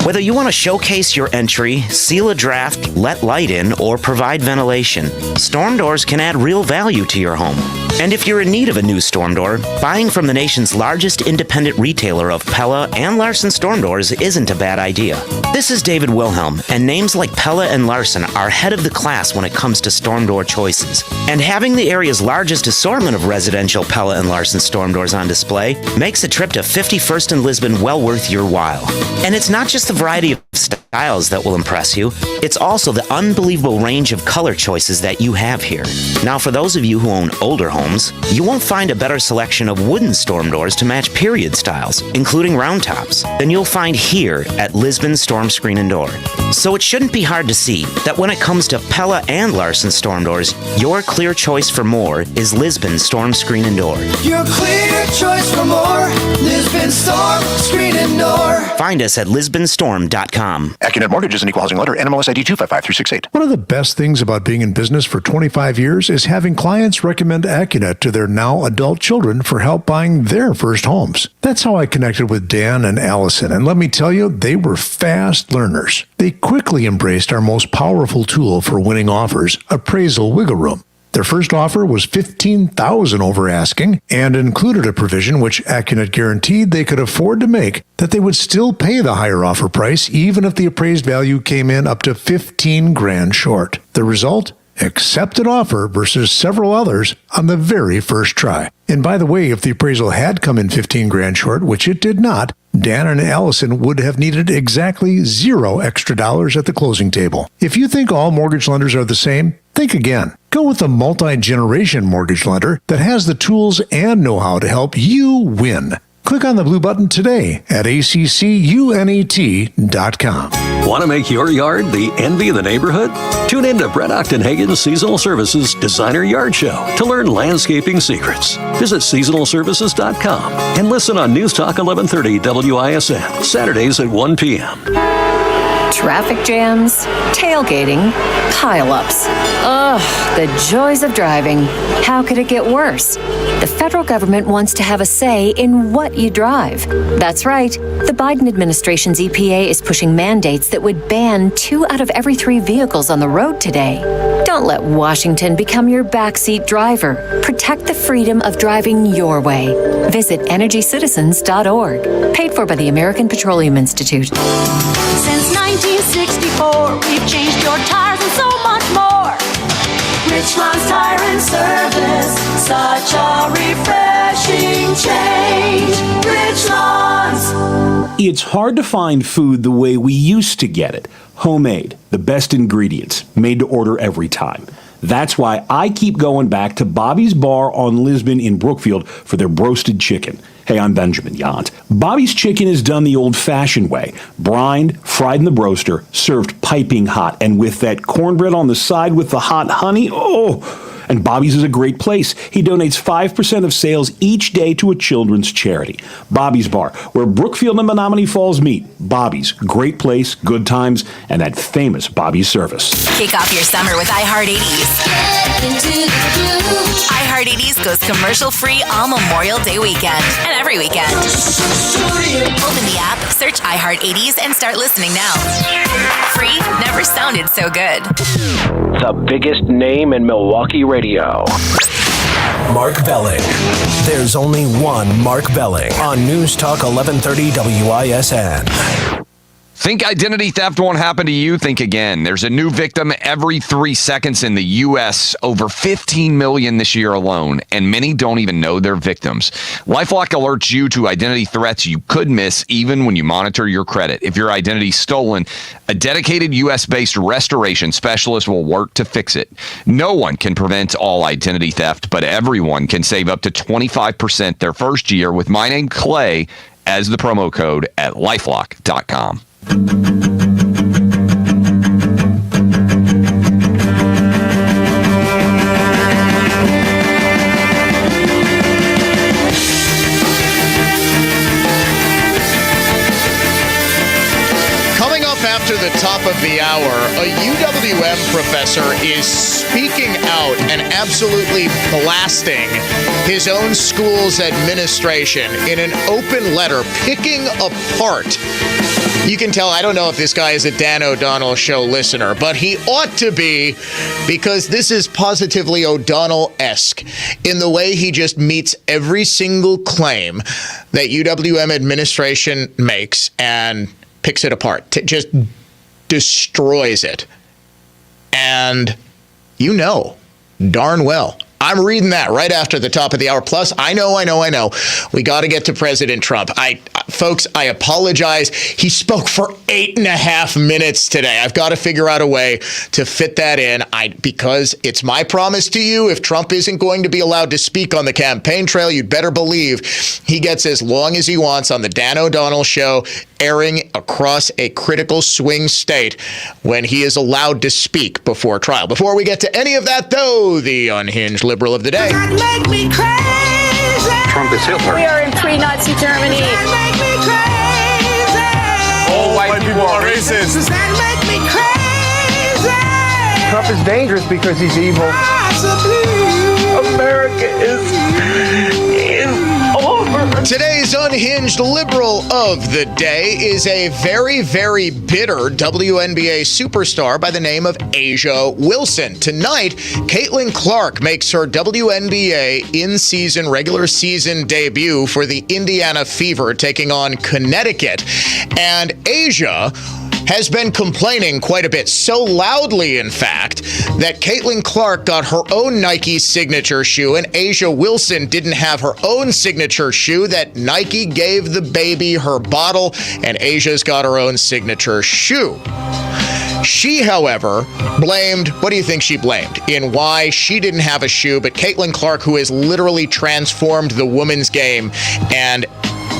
Whether you want to showcase your entry, seal a draft, let light in, or provide ventilation, storm doors can add real value to your home. And if you're in need of a new storm door, buying from the nation's largest independent retailer of Pella and Larson storm doors isn't a bad idea. This is David Wilhelm, and names like Pella and Larson are head of the class when it comes to storm door choices. And having the area's largest assortment of residential Pella and Larson storm doors on display makes a trip to 51st and Lisbon well worth your while. And it's not just the variety of styles that will impress you, it's also the unbelievable range of color choices that you have here. Now, for those of you who own older homes, you won't find a better selection of wooden storm doors to match period styles, including round tops, than you'll find here at Lisbon Storm Screen and Door. So it shouldn't be hard to see that when it comes to Pella and Larson storm doors, your clear choice for more is Lisbon Storm Screen and Door. Your clear choice for more, Lisbon Storm Screen and Door. Find us at lisbonstorm.com. AccuNet Mortgage is an equal housing lender. NMLS ID 255368. One of the best things about being in business for 25 years is having clients recommend AccuNet to their now adult children for help buying their first homes. That's how I connected with Dan and Allison, and let me tell you, they were fast learners. They quickly embraced our most powerful tool for winning offers, Appraisal Wiggle Room. Their first offer was $15,000 over asking and included a provision which AccuNet guaranteed they could afford to make, that they would still pay the higher offer price even if the appraised value came in up to $15,000 short. The result? Accepted offer versus several others on the very first try. And by the way, if the appraisal had come in $15,000 short, which it did not, Dan and Allison would have needed exactly $0 extra at the closing table. If you think all mortgage lenders are the same, think again. Go with a multi-generation mortgage lender that has the tools and know-how to help you win. Click on the blue button today at accunet.com. Want to make your yard the envy of the neighborhood? Tune in to Brett Octenhagen's Seasonal Services Designer Yard Show to learn landscaping secrets. Visit seasonalservices.com and listen on News Talk 1130 WISN, Saturdays at 1 p.m. Traffic jams, tailgating, pileups. Ugh, the joys of driving. How could it get worse? The federal government wants to have a say in what you drive. That's right. The Biden administration's EPA is pushing mandates that would ban 2 out of every 3 vehicles on the road today. Don't let Washington become your backseat driver. Protect the freedom of driving your way. Visit EnergyCitizens.org. Paid for by the American Petroleum Institute. Since 1964, we've changed your tires and so much more. Richland's Tire and Service, such a refreshing change. Richland's. It's hard to find food the way we used to get it. Homemade, the best ingredients, made to order every time. That's why I keep going back to Bobby's Bar on Lisbon in Brookfield for their broasted chicken. Hey, I'm Benjamin Yant. Bobby's Chicken is done the old-fashioned way. Brined, fried in the broaster, served piping hot, and with that cornbread on the side with the hot honey, oh! And Bobby's is a great place. He donates 5% of sales each day to a children's charity. Bobby's Bar, where Brookfield and Menominee Falls meet. Bobby's, great place, good times, and that famous Bobby's service. Kick off your summer with iHeart80s. iHeart80s goes commercial-free all Memorial Day weekend and every weekend. Open the app, search iHeart80s, and start listening now. Free never sounded so good. The biggest name in Milwaukee radio. Mark Belling. There's only one Mark Belling on News Talk 1130 WISN. Think identity theft won't happen to you? Think again. There's a new victim every 3 seconds in the U.S., over 15 million this year alone, and many don't even know they're victims. LifeLock alerts you to identity threats you could miss even when you monitor your credit. If your identity's stolen, a dedicated U.S.-based restoration specialist will work to fix it. No one can prevent all identity theft, but everyone can save up to 25% their first year with my name, Clay, as the promo code at LifeLock.com. Coming up after the top of the hour, a UWM professor is speaking out and absolutely blasting his own school's administration in an open letter, picking apart. You can tell, I don't know if this guy is a Dan O'Donnell show listener, but he ought to be, because this is positively O'Donnell-esque in the way he just meets every single claim that UWM administration makes and picks it apart, just destroys it. And you know darn well. I'm reading that right after the top of the hour. Plus, I know. We got to get to President Trump. Folks, I apologize. He spoke for 8.5 minutes today. I've got to figure out a way to fit that in. Because it's my promise to you, if Trump isn't going to be allowed to speak on the campaign trail, you'd better believe he gets as long as he wants on the Dan O'Donnell show, airing across a critical swing state when he is allowed to speak before trial. Before we get to any of that, though, the unhinged liberal of the day. Make me crazy. Trump is Hitler. We are in pre-Nazi Germany. Make me crazy. All white people are racist. Does that make me crazy? Trump is dangerous because he's evil. America is over. Today's unhinged liberal of the day is a very, very bitter WNBA superstar by the name of Asia Wilson. Tonight, Caitlin Clark makes her WNBA in-season, regular season debut for the Indiana Fever, taking on Connecticut. And Asia has been complaining quite a bit, so loudly, in fact, that Caitlin Clark got her own Nike signature shoe and Asia Wilson didn't have her own signature shoe, that Nike gave the baby her bottle and Asia's got her own signature shoe. She, however, blamed, what do you think she blamed? In why she didn't have a shoe, but Caitlin Clark, who has literally transformed the women's game and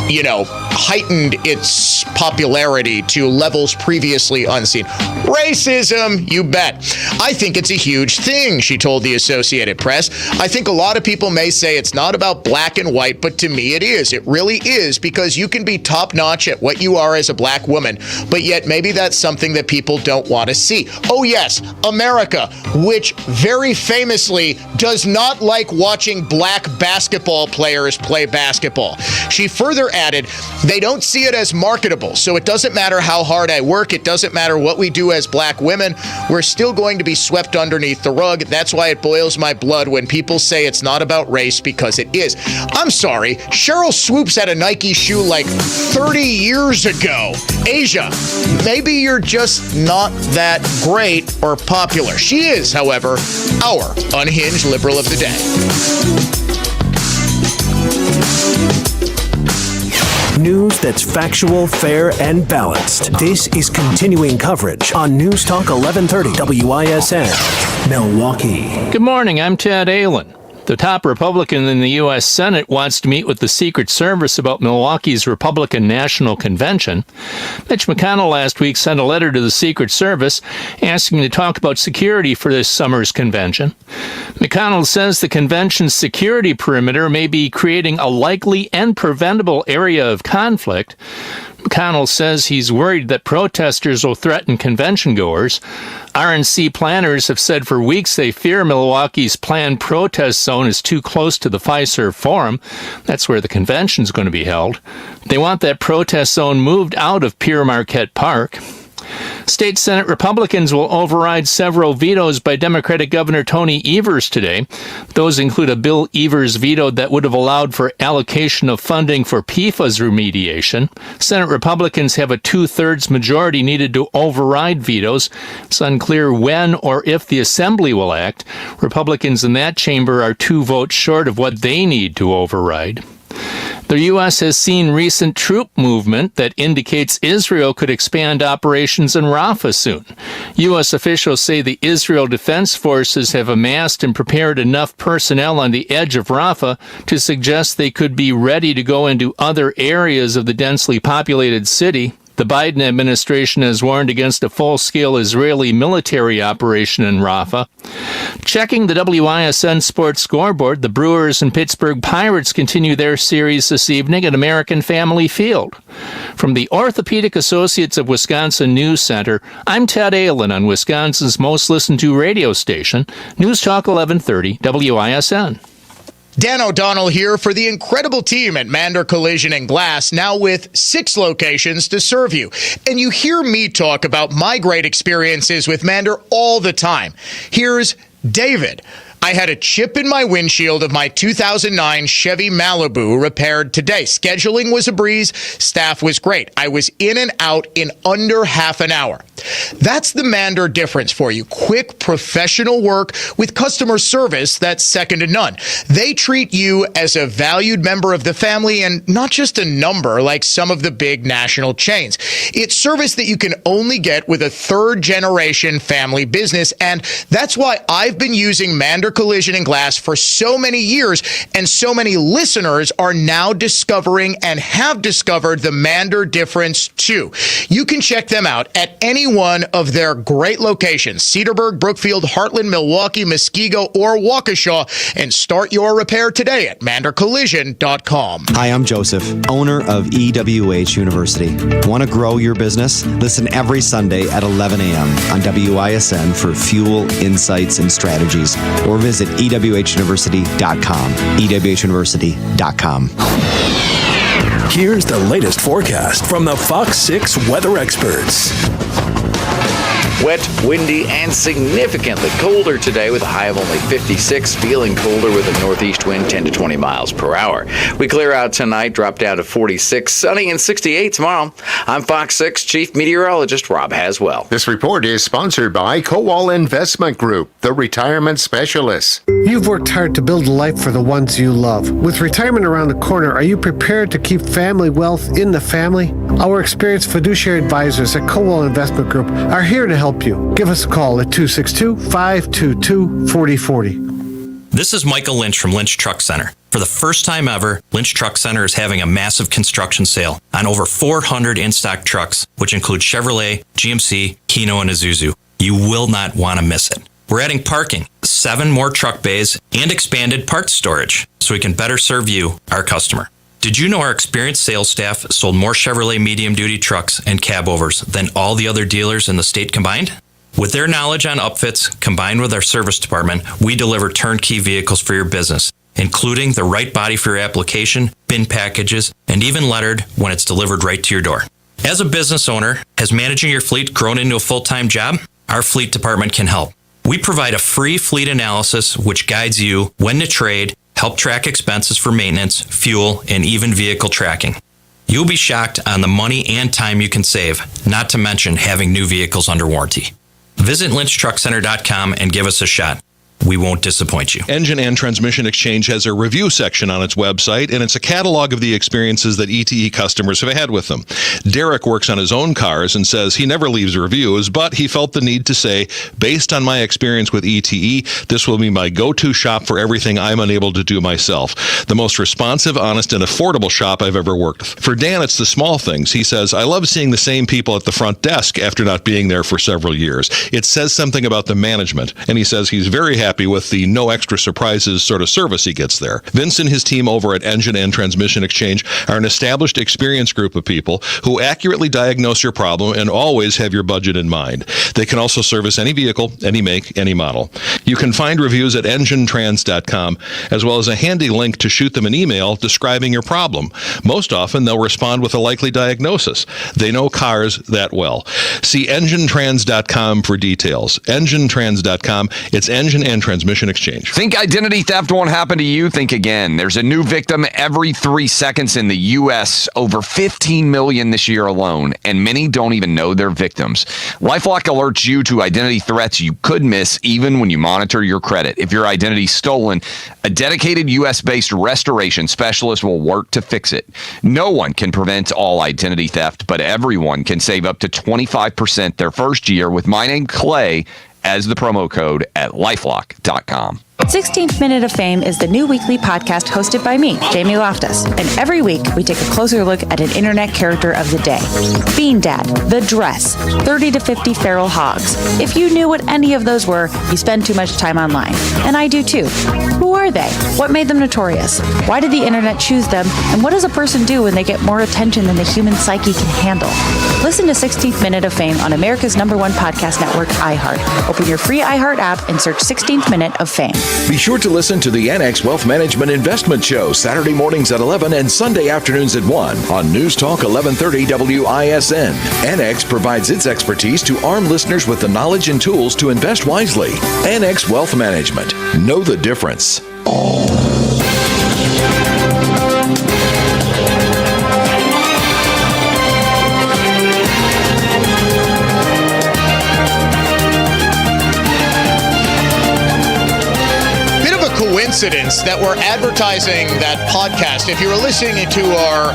heightened its popularity to levels previously unseen. Racism, you bet. I think it's a huge thing, she told the Associated Press. I think a lot of people may say it's not about black and white, but to me it is. It really is, because you can be top-notch at what you are as a black woman, but yet maybe that's something that people don't want to see. Oh yes, America, which very famously does not like watching black basketball players play basketball. She further added, they don't see it as marketable, so it doesn't matter how hard I work, it doesn't matter what we do as black women, we're still going to be swept underneath the rug. That's why it boils my blood when people say it's not about race, because it is. I'm sorry, Cheryl Swoops had a Nike shoe like 30 years ago. Asia, maybe you're just not that great or popular. She is, however, our unhinged liberal of the day. News that's factual, fair, and balanced. This is continuing coverage on News Talk 1130 WISN, Milwaukee. Good morning, I'm Ted Allen. The top Republican in the U.S. Senate wants to meet with the Secret Service about Milwaukee's Republican National Convention. Mitch McConnell last week sent a letter to the Secret Service asking to talk about security for this summer's convention. McConnell says the convention's security perimeter may be creating a likely and preventable area of conflict. McConnell says he's worried that protesters will threaten convention-goers. RNC planners have said for weeks they fear Milwaukee's planned protest zone is too close to the Fiserv Forum. That's where the convention's going to be held. They want that protest zone moved out of Pierre Marquette Park. State Senate Republicans will override several vetoes by Democratic Governor Tony Evers today. Those include a bill Evers vetoed that would have allowed for allocation of funding for PFAS remediation. Senate Republicans have a 2/3 majority needed to override vetoes. It's unclear when or if the Assembly will act. Republicans in that chamber are 2 votes short of what they need to override. The U.S. has seen recent troop movement that indicates Israel could expand operations in Rafah soon. U.S. officials say the Israel Defense Forces have amassed and prepared enough personnel on the edge of Rafah to suggest they could be ready to go into other areas of the densely populated city. The Biden administration has warned against a full-scale Israeli military operation in Rafah. Checking the WISN Sports Scoreboard, the Brewers and Pittsburgh Pirates continue their series this evening at American Family Field. From the Orthopedic Associates of Wisconsin News Center, I'm Ted Allen on Wisconsin's most listened to radio station, News Talk 1130 WISN. Dan O'Donnell here for the incredible team at Mander Collision and Glass, now with 6 locations to serve you. And you hear me talk about my great experiences with Mander all the time. Here's David. I had a chip in my windshield of my 2009 Chevy Malibu repaired today. Scheduling was a breeze. Staff was great. I was in and out in under half an hour. That's the Mander difference for you. Quick, professional work with customer service that's second to none. They treat you as a valued member of the family and not just a number like some of the big national chains. It's service that you can only get with a third-generation family business, and that's why I've been using Mander Collision and Glass for so many years, and so many listeners are now discovering and have discovered the Mander difference too. You can check them out at any one of their great locations, Cedarburg, Brookfield, Heartland, Milwaukee, Muskego, or Waukesha, and start your repair today at mandercollision.com. Hi, I'm Joseph, owner of EWH University. Want to grow your business? Listen every Sunday at 11 a.m. on WISN for fuel, insights, and strategies, or visit ewhuniversity.com, ewhuniversity.com. Here's the latest forecast from the Fox 6 weather experts. Wet, windy, and significantly colder today with a high of only 56, feeling colder with a northeast wind 10 to 20 miles per hour. We clear out tonight, drop down to 46, sunny and 68 tomorrow. I'm Fox 6 Chief Meteorologist Rob Haswell. This report is sponsored by Kowal Investment Group, the retirement specialists. You've worked hard to build a life for the ones you love. With retirement around the corner, are you prepared to keep family wealth in the family? Our experienced fiduciary advisors at Kowal Investment Group are here to help you. Give us a call at 262-522-4040. This is Michael Lynch from Lynch Truck Center. For the first time ever, Lynch Truck Center is having a massive construction sale on over 400 in-stock trucks, which include Chevrolet, GMC, Hino, and Isuzu. You will not want to miss it. We're adding parking, 7 more truck bays, and expanded parts storage so we can better serve you, our customer. Did you know our experienced sales staff sold more Chevrolet medium-duty trucks and cab-overs than all the other dealers in the state combined? With their knowledge on upfits, combined with our service department, we deliver turnkey vehicles for your business, including the right body for your application, bin packages, and even lettered when it's delivered right to your door. As a business owner, has managing your fleet grown into a full-time job? Our fleet department can help. We provide a free fleet analysis which guides you when to trade, help track expenses for maintenance, fuel, and even vehicle tracking. You'll be shocked on the money and time you can save, not to mention having new vehicles under warranty. Visit lynchtruckcenter.com and give us a shot. we won't disappoint you. Engine and Transmission Exchange has a review section on its website, and it's a catalog of the experiences that ETE customers have had with them. Derek works on his own cars and says he never leaves reviews, but he felt the need to say, based on my experience with ETE, this will be my go-to shop for everything I'm unable to do myself. The most responsive, honest, and affordable shop I've ever worked with. For Dan, it's the small things. He says, I love seeing the same people at the front desk after not being there for several years. It says something about the management, and he says he's very happy with the no extra surprises sort of service he gets there. Vince and his team over at Engine and Transmission Exchange are an established, experienced group of people who accurately diagnose your problem and always have your budget in mind. They can also service any vehicle, any make, any model. You can find reviews at enginetrans.com, as well as a handy link to shoot them an email describing your problem. Most often, they'll respond with a likely diagnosis. They know cars that well. See enginetrans.com for details. Enginetrans.com. It's Engine and Transmission Exchange. Think identity theft won't happen to you? Think again. There's a new victim every 3 seconds in the U.S., over 15 million this year alone, and many don't even know they're victims. LifeLock alerts you to identity threats you could miss even when you monitor your credit. If your identity's stolen, a dedicated U.S.-based restoration specialist will work to fix it. No one can prevent all identity theft, but everyone can save up to 25% their first year with my name, Clay, as the promo code at lifelock.com. 16th Minute of Fame is the new weekly podcast hosted by me, Jamie Loftus. And every week, we take a closer look at an internet character of the day. Bean Dad, The Dress, 30 to 50 Feral Hogs. If you knew what any of those were, you spend too much time online. And I do too. Who are they? What made them notorious? Why did the internet choose them? And what does a person do when they get more attention than the human psyche can handle? Listen to 16th Minute of Fame on America's #1 podcast network, iHeart. Open your free iHeart app and search 16th Minute of Fame. Be sure to listen to the Annex Wealth Management Investment Show Saturday mornings at 11 and Sunday afternoons at 1 on News Talk 1130 WISN. Annex provides its expertise to arm listeners with the knowledge and tools to invest wisely. Annex Wealth Management. Know the difference. Coincidence that we're advertising that podcast. If you were listening to our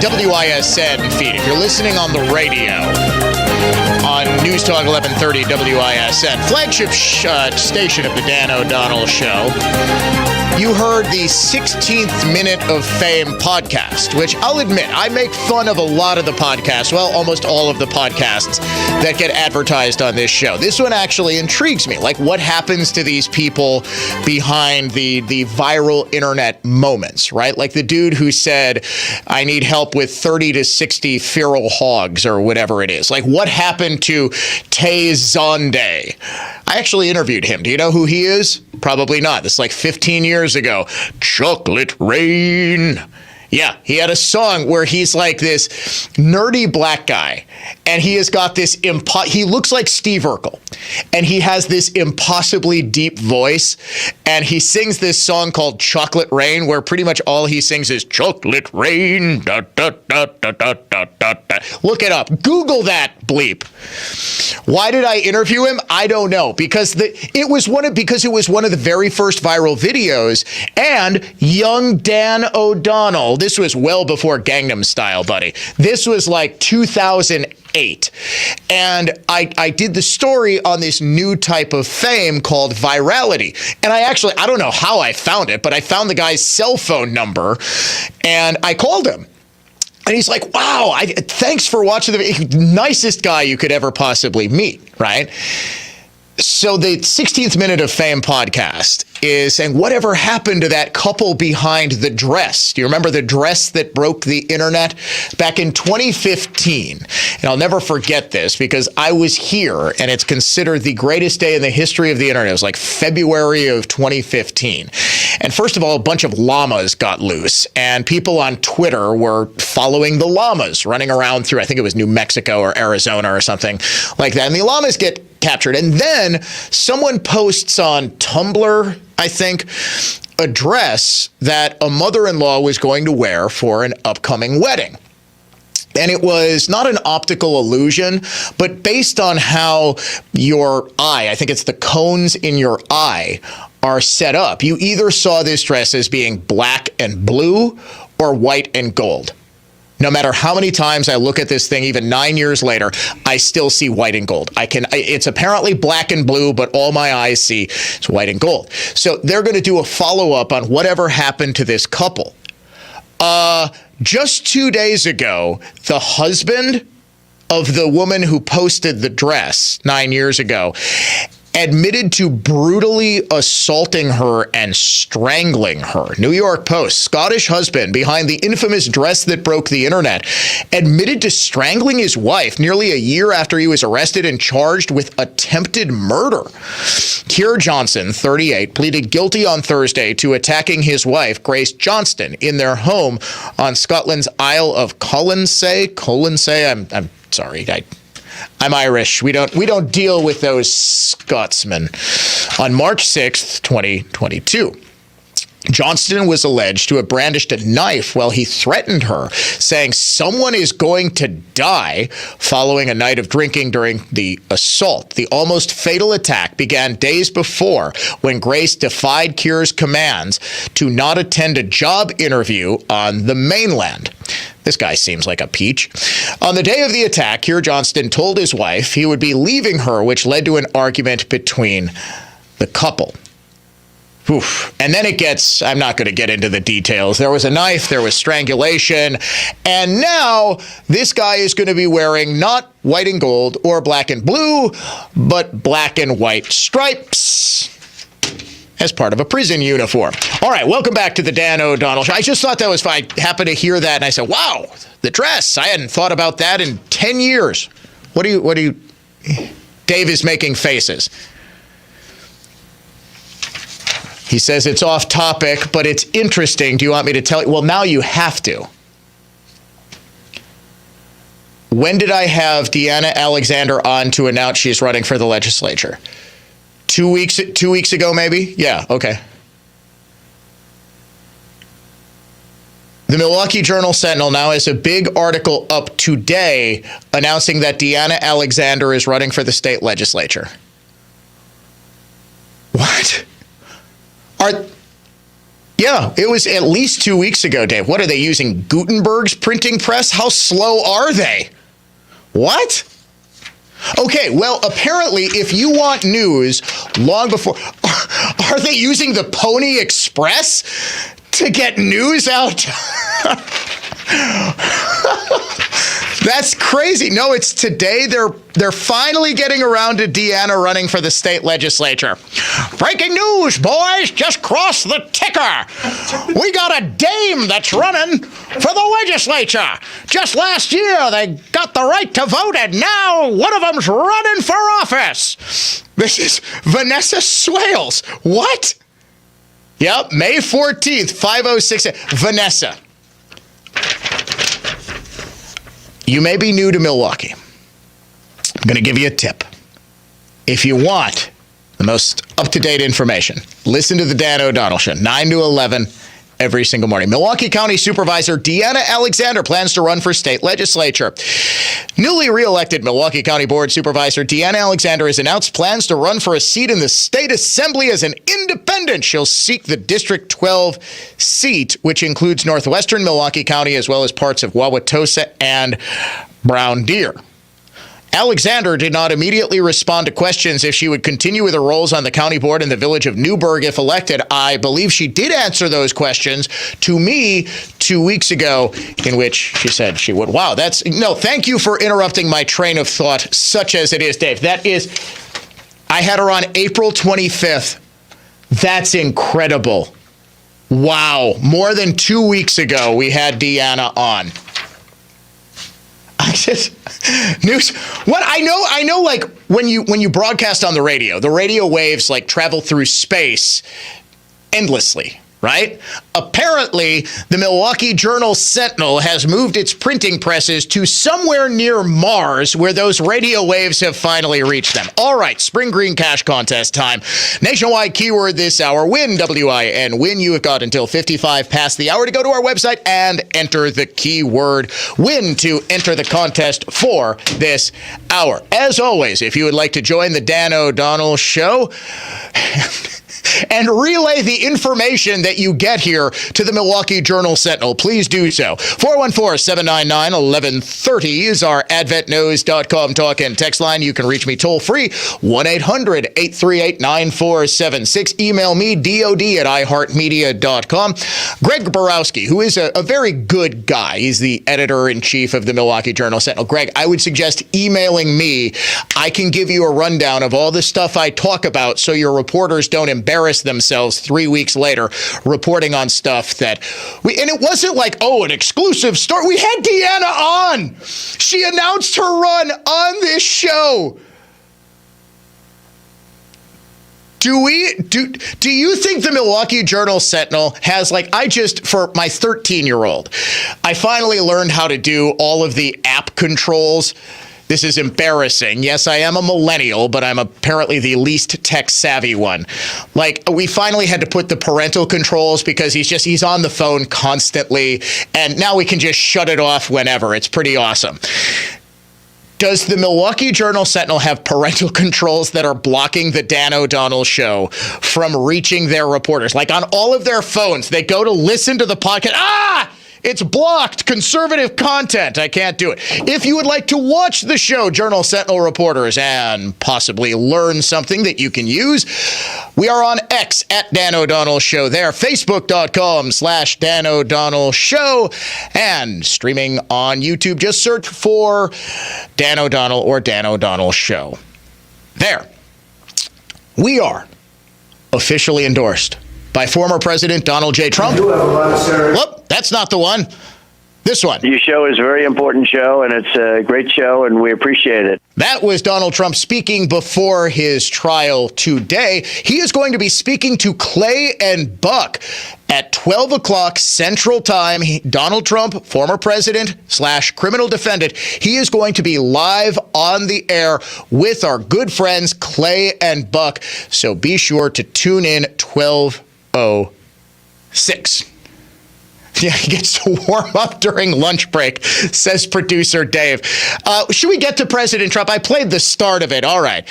WISN feed, if you're listening on the radio on News Talk 1130 WISN, flagship station of the Dan O'Donnell Show, you heard the 16th Minute of Fame podcast, which I'll admit, I make fun of a lot of the podcasts, well, almost all of the podcasts that get advertised on this show. This one actually intrigues me. Like, what happens to these people behind the viral internet moments, right? Like the dude who said, I need help with 30 to 60 feral hogs or whatever it is. Like, what happened to Tay Zonde? I actually interviewed him. Do you know who he is? Probably not. This is like 15 years ago. Chocolate Rain. Yeah, he had a song where he's like this nerdy black guy, and he has got this he looks like Steve Urkel, and he has this impossibly deep voice, and he sings this song called Chocolate Rain, where pretty much all he sings is Chocolate Rain. Da, da, da, da, da, da, da, da. Look it up. Google that bleep. Why did I interview him? I don't know, because it was one of the very first viral videos, and young Dan O'Donnell. This was well before Gangnam Style, buddy. This was like 2008. And I did the story on this new type of fame called virality. And I don't know how I found it, but I found the guy's cell phone number and I called him. And he's like, wow, thanks for watching the nicest guy you could ever possibly meet, right? So the 16th Minute of Fame podcast is saying, whatever happened to that couple behind the dress? Do you remember the dress that broke the internet back in 2015? And I'll never forget this because I was here and it's considered the greatest day in the history of the internet. It was like February of 2015. And first of all, a bunch of llamas got loose and people on Twitter were following the llamas running around through, I think it was New Mexico or Arizona or something like that. And the llamas get captured. And then someone posts on Tumblr, I think, a dress that a mother-in-law was going to wear for an upcoming wedding. And it was not an optical illusion, but based on how your eye, I think it's the cones in your eye, are set up. You either saw this dress as being black and blue or white and gold. No matter how many times I look at this thing, even 9 years later, I still see white and gold. It's apparently black and blue, but all my eyes see is white and gold. So they're going to do a follow-up on whatever happened to this couple. Just 2 days ago, the husband of the woman who posted the dress 9 years ago admitted to brutally assaulting her and strangling her. New York Post, Scottish husband behind the infamous dress that broke the internet, admitted to strangling his wife nearly a year after he was arrested and charged with attempted murder. Keir Johnson, 38, pleaded guilty on Thursday to attacking his wife, Grace Johnston, in their home on Scotland's Isle of Colonsay. I'm sorry, I'm Irish. We don't deal with those Scotsmen. On March 6th, 2022. Johnston was alleged to have brandished a knife while he threatened her, saying someone is going to die following a night of drinking during the assault. The almost fatal attack began days before when Grace defied Keir's commands to not attend a job interview on the mainland. This guy seems like a peach. On the day of the attack, Keir Johnston told his wife he would be leaving her, which led to an argument between the couple. Oof. And then it gets, I'm not going to get into the details. There was a knife, there was strangulation, and now this guy is going to be wearing not white and gold or black and blue, but black and white stripes as part of a prison uniform. All right, welcome back to the Dan O'Donnell Show. I just thought that was fine. I happened to hear that, and I said, wow, the dress. I hadn't thought about that in 10 years. What do you, Dave is making faces. He says it's off topic, but it's interesting. Do you want me to tell you? Well, now you have to. When did I have Deanna Alexander on to announce she's running for the legislature? 2 weeks ago, maybe? Yeah, okay. The Milwaukee Journal-Sentinel now has a big article up today announcing that Deanna Alexander is running for the state legislature. What? Yeah, it was at least 2 weeks ago, Dave. What, are they using Gutenberg's printing press? How slow are they? What? Okay, well, apparently, if you want news long before... Are they using the Pony Express to get news out? That's crazy. No, it's today. They're finally getting around to Deanna running for the state legislature. Breaking news, boys. Just cross the ticker. We got a dame that's running for the legislature. Just last year, they got the right to vote, and now one of them's running for office. This is Vanessa Swales. What? Yep, May 14th, 5:06. Vanessa. You may be new to Milwaukee. I'm going to give you a tip. If you want the most up-to-date information, listen to the Dan O'Donnell Show, 9 to 11 every single morning. Milwaukee County Supervisor Deanna Alexander plans to run for state legislature. Newly re-elected Milwaukee County Board Supervisor Deanna Alexander has announced plans to run for a seat in the state assembly as an independent. She'll seek the District 12 seat, which includes northwestern Milwaukee County as well as parts of Wauwatosa and Brown Deer. Alexander did not immediately respond to questions if she would continue with her roles on the county board in the village of Newburgh if elected. I believe she did answer those questions to me 2 weeks ago, in which she said she would. Wow, thank you for interrupting my train of thought, such as it is, Dave. I had her on April 25th. That's incredible. Wow, more than 2 weeks ago, we had Deanna on. News. What I know, like when you broadcast on the radio waves like travel through space endlessly. right? Apparently, the Milwaukee Journal-Sentinel has moved its printing presses to somewhere near Mars, where those radio waves have finally reached them. All right, Spring Green Cash Contest time. Nationwide keyword this hour, WIN, W-I-N, WIN. You have got until 55 past the hour to go to our website and enter the keyword WIN to enter the contest for this hour. As always, if you would like to join the Dan O'Donnell Show and relay the information that you get here to the Milwaukee Journal-Sentinel, please do so. 414-799-1130 is our adventknows.com talk and text line. You can reach me toll free, 1-800-838-9476. Email me, dod@iheartmedia.com. Greg Borowski, who is a very good guy. He's the editor-in-chief of the Milwaukee Journal-Sentinel. Greg, I would suggest emailing me. I can give you a rundown of all the stuff I talk about so your reporters don't embarrass themselves 3 weeks later reporting on stuff that and it wasn't like, oh, an exclusive story. We had Deanna on. She announced her run on this show. Do you think the Milwaukee Journal-Sentinel has, for my 13-year-old, I finally learned how to do all of the app controls. This is embarrassing. Yes, I am a millennial, but I'm apparently the least tech-savvy one. We finally had to put the parental controls because he's on the phone constantly, and now we can just shut it off whenever. It's pretty awesome. Does the Milwaukee Journal-Sentinel have parental controls that are blocking the Dan O'Donnell Show from reaching their reporters? On all of their phones, they go to listen to the podcast. It's blocked. Conservative content. I can't do it. If you would like to watch the show, Journal-Sentinel reporters, and possibly learn something that you can use, we are on X at Dan O'Donnell Show there, Facebook.com/Dan O'Donnell Show, and streaming on YouTube. Just search for Dan O'Donnell or Dan O'Donnell Show. There. We are officially endorsed by former President Donald J. Trump. You have a lot of Whoop, that's not the one. This one. Your show is a very important show, and it's a great show, and we appreciate it. That was Donald Trump speaking before his trial today. He is going to be speaking to Clay and Buck at 12 o'clock Central Time. Donald Trump, former president / criminal defendant, he is going to be live on the air with our good friends Clay and Buck. So be sure to tune in 12:06. Yeah, he gets to warm up during lunch break, says producer Dave. Should we get to President Trump? I played the start of it. All right.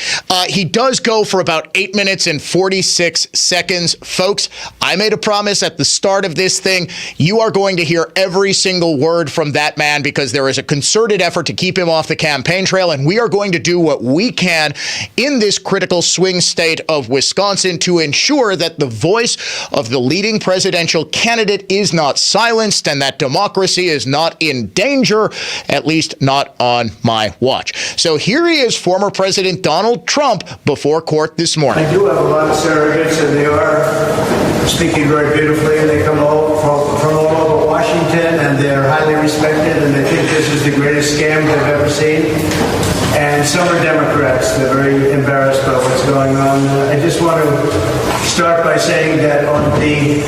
He does go for about 8 minutes and 46 seconds. Folks, I made a promise at the start of this thing. You are going to hear every single word from that man because there is a concerted effort to keep him off the campaign trail, and we are going to do what we can in this critical swing state of Wisconsin to ensure that the voice of the leading presidential candidate is not silenced and that democracy is not in danger, at least not on my watch. So here he is, former President Donald Trump, before court this morning. I do have a lot of surrogates, and they are speaking very beautifully, and they come all from all over Washington, and they're highly respected, and they think this is the greatest scam they've ever seen. And some are Democrats. They're very embarrassed by what's going on. I just want to start by saying that on the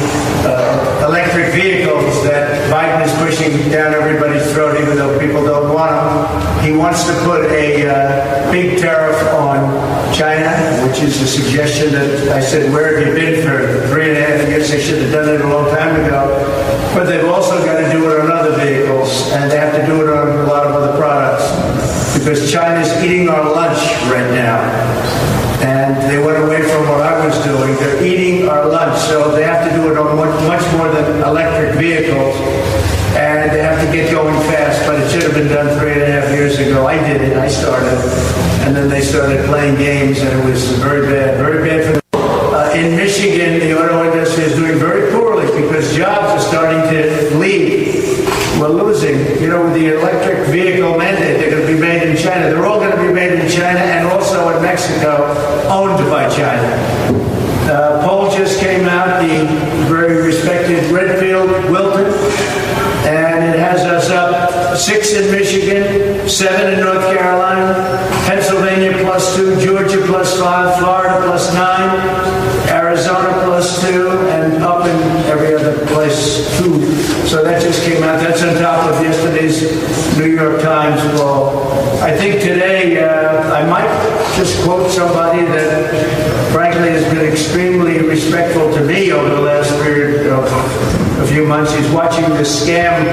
electric vehicles that Biden is pushing down everybody's throat, even though people don't want them, he wants to put a big tariff on China, which is a suggestion that I said, where have you been for 3.5 years? They should have done it a long time ago. But they've also got to do it on other vehicles, and they have to do it on a lot of other products, because China's eating our lunch right now. And they went away from what I was doing. They're eating our lunch, so they have to do it on much more than electric vehicles. And they have to get going fast, but it should have been done 3.5 years ago. I did it. I started. And then they started playing games, and it was very bad for them. In Michigan, the auto industry is doing very poorly because jobs are starting to leave. We're losing. With the electric vehicle mandate, they're going to be made in China. They're all going to be made in China and also in Mexico, owned by China. Poll just came out, the very respected Redfield Wilton, and it has us up 6 in Michigan, 7 in North Carolina, Pennsylvania +2, Georgia +5, Florida +9, Arizona +2, and up in yesterday's New York Times. Well, I think today I might just quote somebody that frankly has been extremely respectful to me over the last period of a few months. He's watching this scam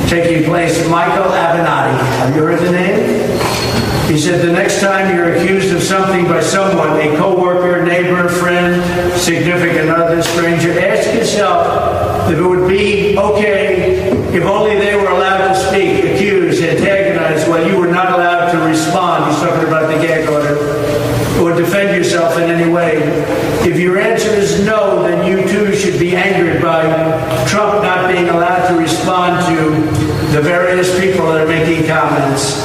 taking place. Michael Avenatti. Have you heard the name? He said, the next time you're accused of something by someone, a co-worker, neighbor, friend, significant other, stranger, ask yourself if it would be okay if only they were allowed to speak, accuse, antagonize, while you were not allowed to respond. He's talking about the gag order. Or defend yourself in any way. If your answer is no, then you too should be angered by Trump not being allowed to respond to the various people that are making comments.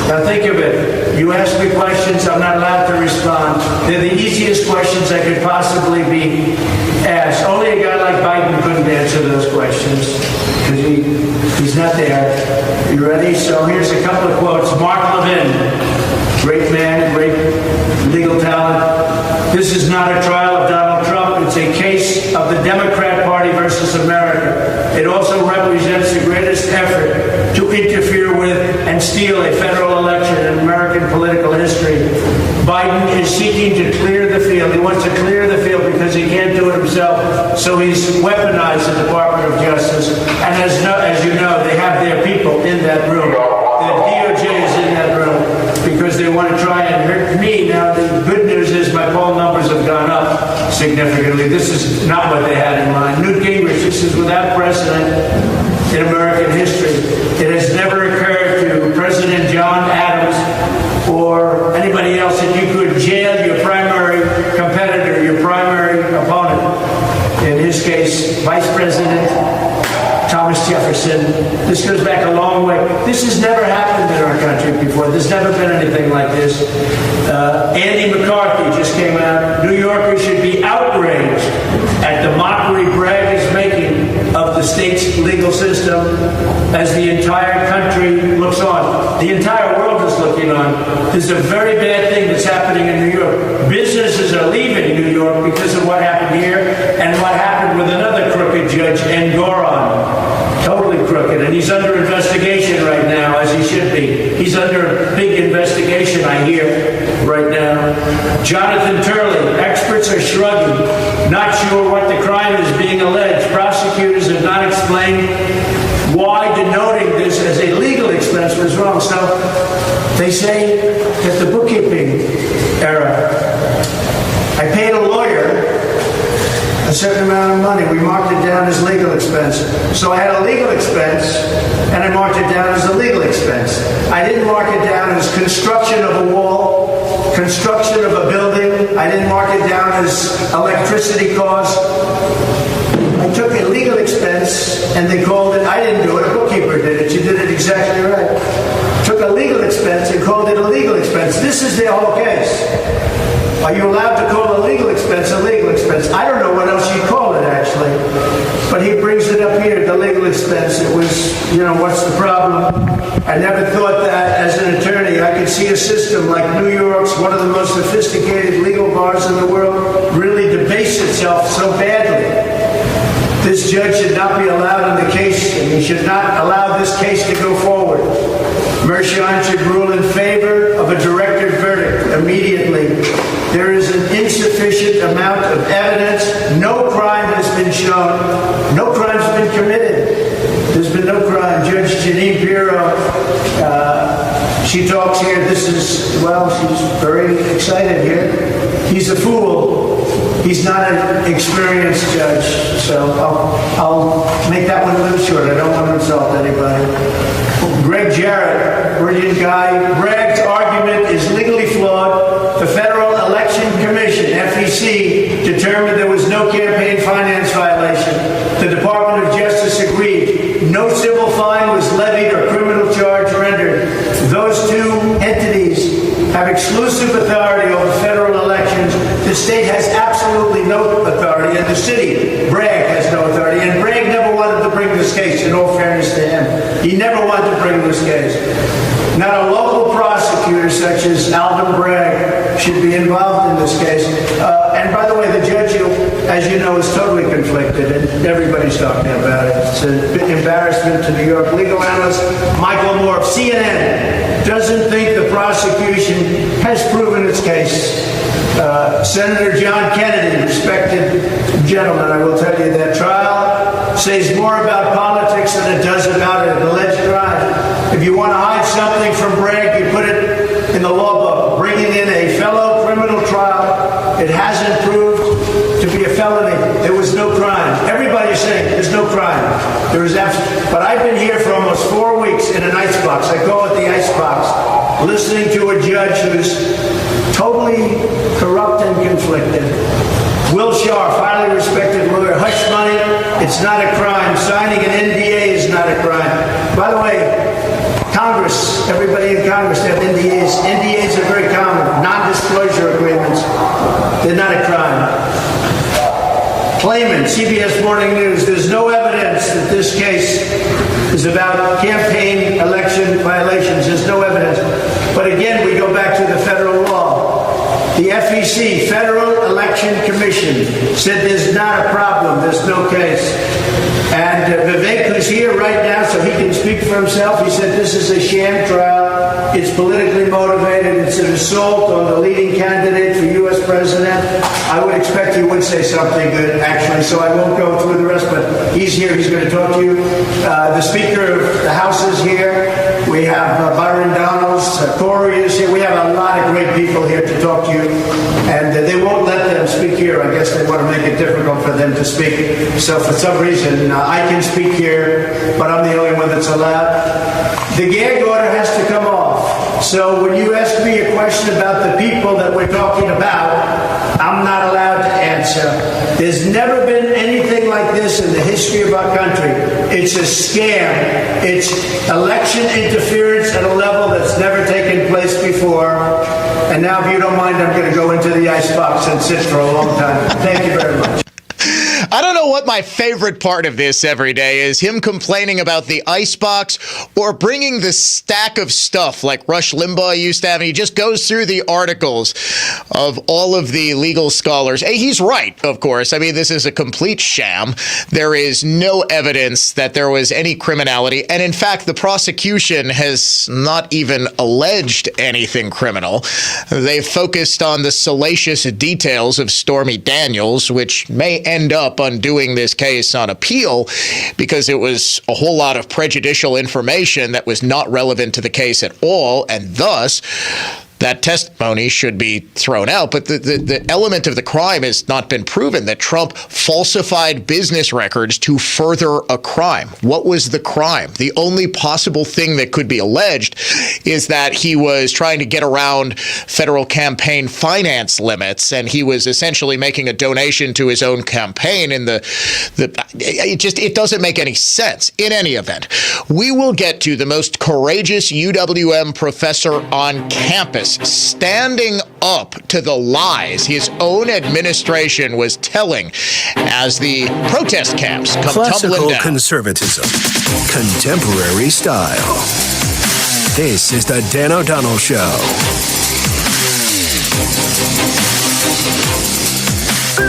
Now think of it. You ask me questions, I'm not allowed to respond. They're the easiest questions that could possibly be asked. Only a guy like Biden couldn't answer those questions because he's not there. You ready? So here's a couple of quotes. Mark Levin, great man, great legal talent. This is not a trial of Donald Trump. It's a case of the Democrat Party versus America. It also represents the greatest effort to interfere with and steal a federal election in American political history. Biden is seeking to clear the field. He wants to clear the field because he can't do it himself. So he's weaponized the Department of Justice. And as you know, they have their people in that room. The DOJ is in that room because they want to try and hurt me. Now, the good news is my poll numbers have gone up significantly. This is not what they had in mind. Newt Gingrich, this is without precedent in American history. It has never occurred to President John Adams or anybody else that you could jail your primary competitor, your primary opponent. In his case, Vice President Thomas Jefferson. This goes back a long way. This has never happened in our country before. There's never been anything like this. Andy McCarthy just came out. New Yorkers should be outraged at the mockery Bragg is making of the state's legal system as the entire country looks on. The entire world is looking on. There's a very bad thing that's happening in New York. Businesses are leaving New York because of what happened here and what happened with another crooked judge, Engoron. Totally crooked, and he's under investigation right now, as he should be. He's under big investigation, I hear, right now. Jonathan Turley, experts are shrugging, not sure what the crime is being alleged. Prosecutors have not explained why denoting this as a legal expense was wrong. So they say that the bookkeeping error, I paid a lawyer a certain amount of money. We marked it down as legal expense. So I had a legal expense, and I marked it down as a legal expense. I didn't mark it down as construction of a wall, construction of a building. I didn't mark it down as electricity costs. I took a legal expense, and they called it, I didn't do it, a bookkeeper did it. You did it exactly right. Took a legal expense and called it a legal expense. This is their whole case. Are you allowed to call a legal expense a legal expense? I don't know what else you call it, actually. But he brings it up here, the legal expense. It was, what's the problem? I never thought that as an attorney I could see a system like New York's, one of the most sophisticated legal bars in the world, really debase itself so badly. This judge should not be allowed in the case, and he should not allow this case to go forward. Mershon should rule in favor of a directed verdict immediately. There is an insufficient amount of evidence. No crime has been shown. No crime's been committed. There's been no crime. Judge Janine Pirro, she talks here. She's very excited here. He's a fool. He's not an experienced judge. So I'll make that one a little short. I don't want to insult anybody. Greg Jarrett, brilliant guy. Bragg's argument is legally flawed. The Federal Election Commission, FEC, determined there was no campaign finance violation. The Department of Justice agreed. No civil fine was levied or criminal charge rendered. Those two entities have exclusive authority over federal elections. The state has absolutely no authority, and the city, Bragg, has no authority. And Bragg never wanted to bring this case, in all fairness to him. He never wanted to bring this case. Not a local prosecutor such as Alvin Bragg should be involved in this case. And by the way, the judge as you know, is totally conflicted, and everybody's talking about it. It's an embarrassment to New York legal analyst Michael Moore of CNN doesn't think the prosecution has proven its case. Senator John Kennedy, respected gentleman, I will tell you that trial says more about politics than it does about an alleged crime. If you want to hide something from Bragg, you put it in the law book. Bringing in a fellow criminal trial, it hasn't proved to be a felony. There was no crime. Everybody's saying there's no crime. There is but I've been here for almost 4 weeks in an icebox. I call it the icebox, listening to a judge who's totally corrupt and conflicted. Will Scharf, highly respected lawyer, hush money, it's not a crime. Signing an NDA is not a crime. By the way, Congress, everybody in Congress have NDAs. NDAs are very common. Non-disclosure agreements. They're not a crime. Klayman, CBS Morning News, there's no evidence that this case is about campaign election violations. There's no evidence. But again, we go back to the federal law. The FEC, Federal Election Commission, said there's not a problem. There's no case. And Vivek, who's here right now, so he can speak for himself, he said this is a sham trial. It's politically motivated. It's an assault on the leading candidate for U.S. president. I would expect he would say something good, actually, so I won't go through the rest, but he's here. He's going to talk to you. The Speaker of the House is here. We have Byron Donalds. Corey is here. We have a lot of great people here to talk to you, and they won't let them speak here. I guess they want to make it difficult for them to speak. So for some reason, I can speak here, but I'm the only one that's allowed. The gag order has to come off. So when you ask me a question about the people that we're talking about, I'm not allowed to answer. There's never been anything like this in the history of our country. It's a scam. It's election interference at a level that's never taken place before. And now, if you don't mind, I'm going to go into the icebox and sit for a long time. Thank you very much. I don't know what my favorite part of this every day is, him complaining about the icebox or bringing the stack of stuff like Rush Limbaugh used to have. And he just goes through the articles of all of the legal scholars. Hey, he's right, of course. I mean, this is a complete sham. There is no evidence that there was any criminality. And in fact, the prosecution has not even alleged anything criminal. They've focused on the salacious details of Stormy Daniels, which may end up undoing this case on appeal because it was a whole lot of prejudicial information that was not relevant to the case at all, and thus that testimony should be thrown out. But the element of the crime has not been proven, that Trump falsified business records to further a crime. What was the crime? The only possible thing that could be alleged is that he was trying to get around federal campaign finance limits, and he was essentially making a donation to his own campaign. And it doesn't make any sense. In any event, we will get to the most courageous UWM professor on campus standing up to the lies his own administration was telling as the protest camps come tumbling Classical down. conservatism, contemporary style. This is the Dan O'Donnell Show.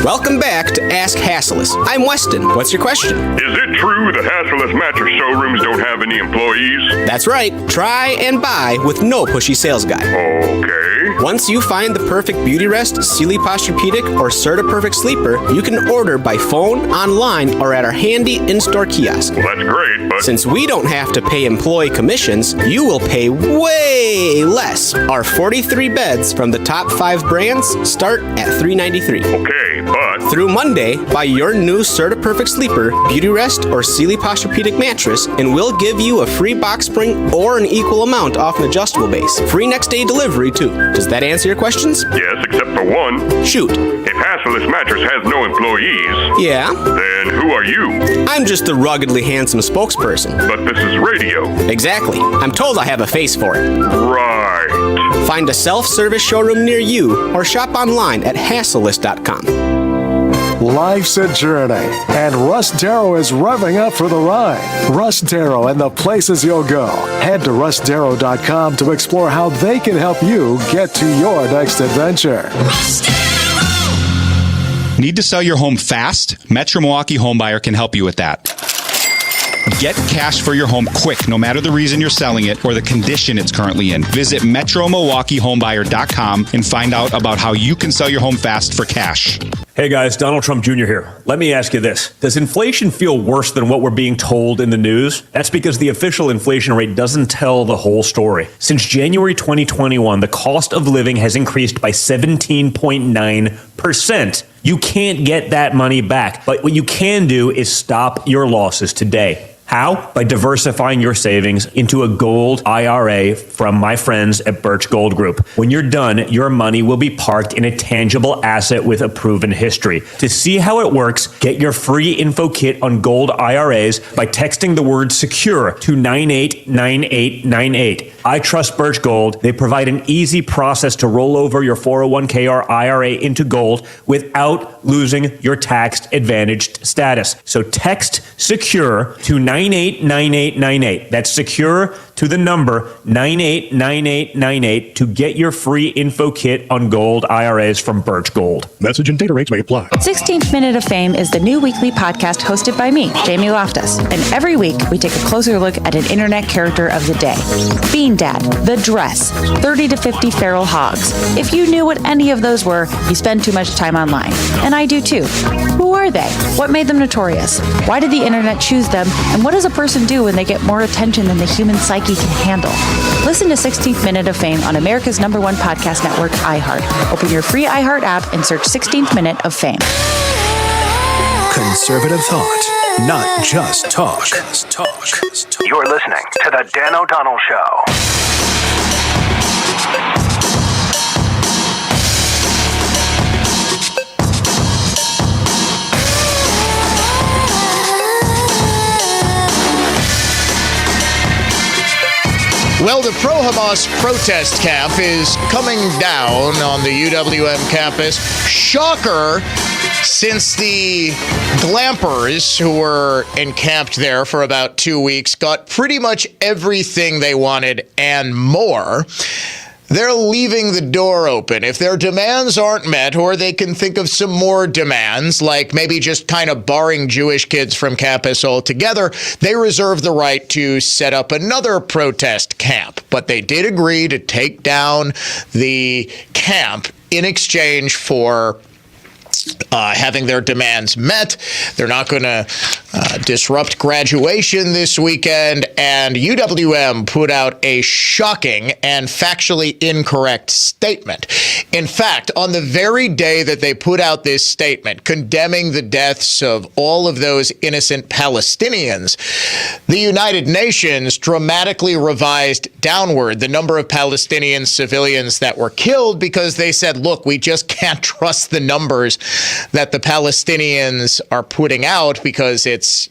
Welcome back to Ask Hasselus. I'm Weston. What's your question? Is it true that Hasselus mattress showrooms don't have any employees? That's right. Try and buy with no pushy sales guy. Okay. Once you find the perfect beauty rest, Sealy Posturepedic, or Serta Perfect Sleeper, you can order by phone, online, or at our handy in-store kiosk. Well, that's great, but since we don't have to pay employee commissions, you will pay way less. Our 43 beds from the top 5 brands start at $393. Okay, but through Monday, buy your new Serta Perfect Sleeper, Beauty Rest, or Sealy Posturepedic mattress, and we'll give you a free box spring or an equal amount off an adjustable base. Free next day delivery, too. Does that answer your questions? Yes, except for one. Shoot. If Hasselus mattress has no employees, yeah, then who are you? I'm just the ruggedly handsome spokesperson. But this is radio. Exactly. I'm told I have a face for it. Right. Find a self-service showroom near you or shop online at Hasselus.com. Life's a journey, and Russ Darrow is revving up for the ride. Russ Darrow and the places you'll go. Head to russdarrow.com to explore how they can help you get to your next adventure. Need to sell your home fast? Metro Milwaukee Homebuyer can help you with that. Get cash for your home quick, no matter the reason you're selling it or the condition it's currently in. Visit MetroMilwaukeeHomebuyer.com and find out about how you can sell your home fast for cash. Hey guys, Donald Trump Jr. here. Let me ask you this. Does inflation feel worse than what we're being told in the news? That's because the official inflation rate doesn't tell the whole story. Since January 2021, the cost of living has increased by 17.9%. You can't get that money back, but what you can do is stop your losses today. How? By diversifying your savings into a gold IRA from my friends at Birch Gold Group. When you're done, your money will be parked in a tangible asset with a proven history. To see how it works, get your free info kit on gold IRAs by texting the word secure to 989898. I trust Birch Gold. They provide an easy process to roll over your 401k or IRA into gold without losing your tax advantaged status. So text secure to 989898. That's secure to the number 989898 to get your free info kit on gold IRAs from Birch Gold. Message and data rates may apply. 16th Minute of Fame is the new weekly podcast hosted by me, Jamie Loftus. And every week, we take a closer look at an internet character of the day. Bean Dad, The Dress, 30 to 50 Feral Hogs. If you knew what any of those were, you spend too much time online. And I do too. Who are they? What made them notorious? Why did the internet choose them? And what does a person do when they get more attention than the human psyche can handle? Listen to 16th Minute of Fame on America's #1 podcast network, iHeart. Open your free iHeart app and search 16th Minute of Fame. Conservative thought, not just talk. You're listening to The Dan O'Donnell Show. Well, the pro-Hamas protest camp is coming down on the UWM campus. Shocker, since the glampers who were encamped there for about 2 weeks got pretty much everything they wanted and more. They're leaving the door open. If their demands aren't met, or they can think of some more demands, like maybe just kind of barring Jewish kids from campus altogether, they reserve the right to set up another protest camp. But they did agree to take down the camp in exchange for having their demands met. They're not going to disrupt graduation this weekend, and UWM put out a shocking and factually incorrect statement. In fact, on the very day that they put out this statement condemning the deaths of all of those innocent Palestinians, the United Nations dramatically revised downward the number of Palestinian civilians that were killed because they said, look, we just can't trust the numbers that the Palestinians are putting out because it's,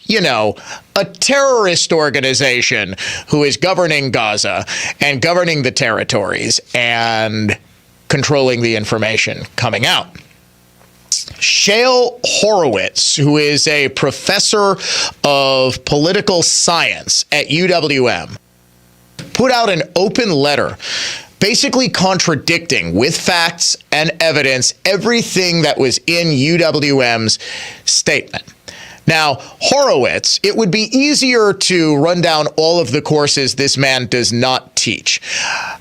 a terrorist organization who is governing Gaza and governing the territories and controlling the information coming out. Shale Horowitz, who is a professor of political science at UWM, put out an open letter basically contradicting with facts and evidence everything that was in UWM's statement. Now, Horowitz, it would be easier to run down all of the courses this man does not teach.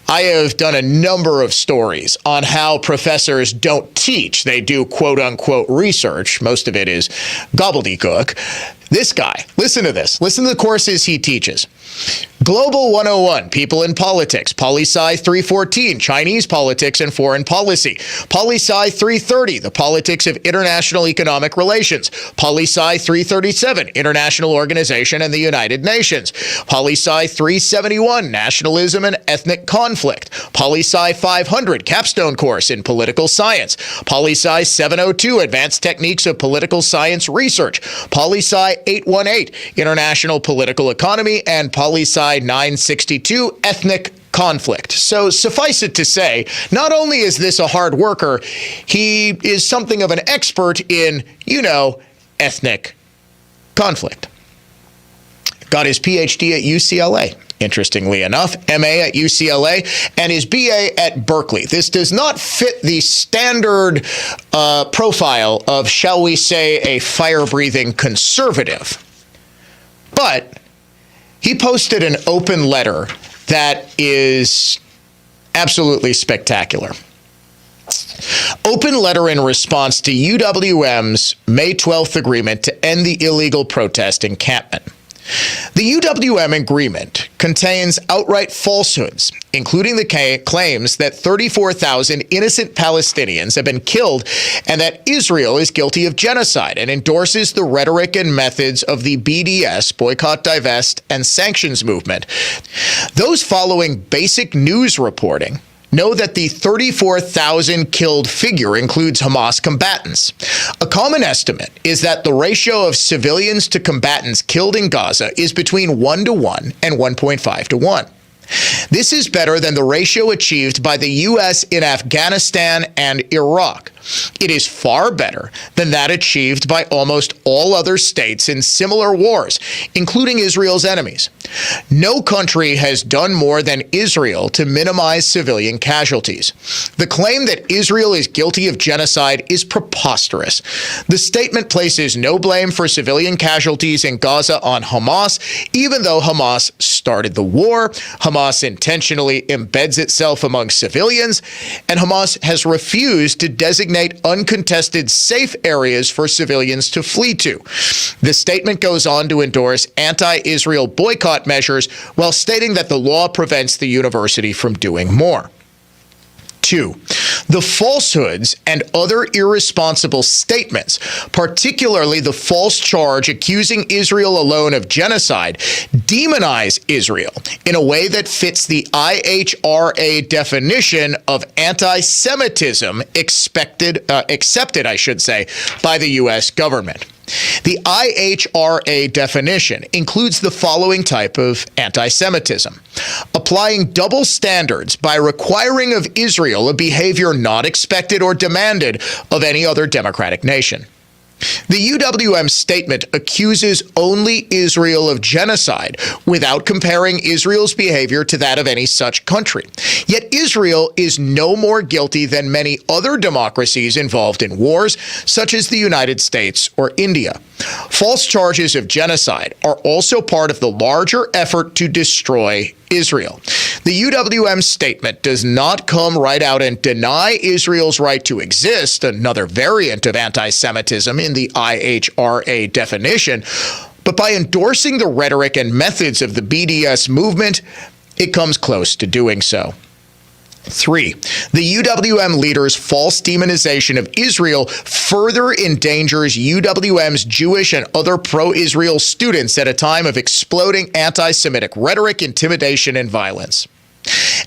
I have done a number of stories on how professors don't teach. They do quote-unquote research. Most of it is gobbledygook. This guy, listen to this. Listen to the courses he teaches. Global 101, People in Politics. Poli-Sci 314, Chinese Politics and Foreign Policy. Poli-Sci 330, The Politics of International Economic Relations. Poli-Sci 337, International Organization and the United Nations. Poli-Sci 371, Nationalism and Ethnic Conflict. Poli-Sci 500, Capstone Course in Political Science. Poli-Sci 702, Advanced Techniques of Political Science Research. Poli-Sci 818, International Political Economy, and Poli-Sci 962, Ethnic Conflict. So suffice it to say, not only is this a hard worker, he is something of an expert in, ethnic conflict. Got his PhD at UCLA. interestingly enough, MA at UCLA, and his BA at Berkeley. This does not fit the standard profile of, shall we say, a fire-breathing conservative. But he posted an open letter that is absolutely spectacular. Open letter in response to UWM's May 12th agreement to end the illegal protest encampment. The UWM agreement contains outright falsehoods, including the claims that 34,000 innocent Palestinians have been killed and that Israel is guilty of genocide, and endorses the rhetoric and methods of the BDS, Boycott, Divest, and Sanctions movement. Those following basic news reporting know that the 34,000 killed figure includes Hamas combatants. A common estimate is that the ratio of civilians to combatants killed in Gaza is between 1:1 and 1.5:1. This is better than the ratio achieved by the U.S. in Afghanistan and Iraq. It is far better than that achieved by almost all other states in similar wars, including Israel's enemies. No country has done more than Israel to minimize civilian casualties. The claim that Israel is guilty of genocide is preposterous. The statement places no blame for civilian casualties in Gaza on Hamas, even though Hamas started the war, Hamas intentionally embeds itself among civilians, and Hamas has refused to designate uncontested safe areas for civilians to flee to. The statement goes on to endorse anti-Israel boycott measures while stating that the law prevents the university from doing more. 2. The falsehoods and other irresponsible statements, particularly the false charge accusing Israel alone of genocide, demonize Israel in a way that fits the IHRA definition of anti-Semitism accepted by the U.S. government. The IHRA definition includes the following type of anti-Semitism: applying double standards by requiring of Israel a behavior not expected or demanded of any other democratic nation. The UWM statement accuses only Israel of genocide without comparing Israel's behavior to that of any such country. Yet Israel is no more guilty than many other democracies involved in wars, such as the United States or India. False charges of genocide are also part of the larger effort to destroy Israel. The UWM statement does not come right out and deny Israel's right to exist, another variant of anti-Semitism in the IHRA definition, but by endorsing the rhetoric and methods of the BDS movement, it comes close to doing so. 3. The UWM leader's false demonization of Israel further endangers UWM's Jewish and other pro-Israel students at a time of exploding anti-Semitic rhetoric, intimidation, and violence.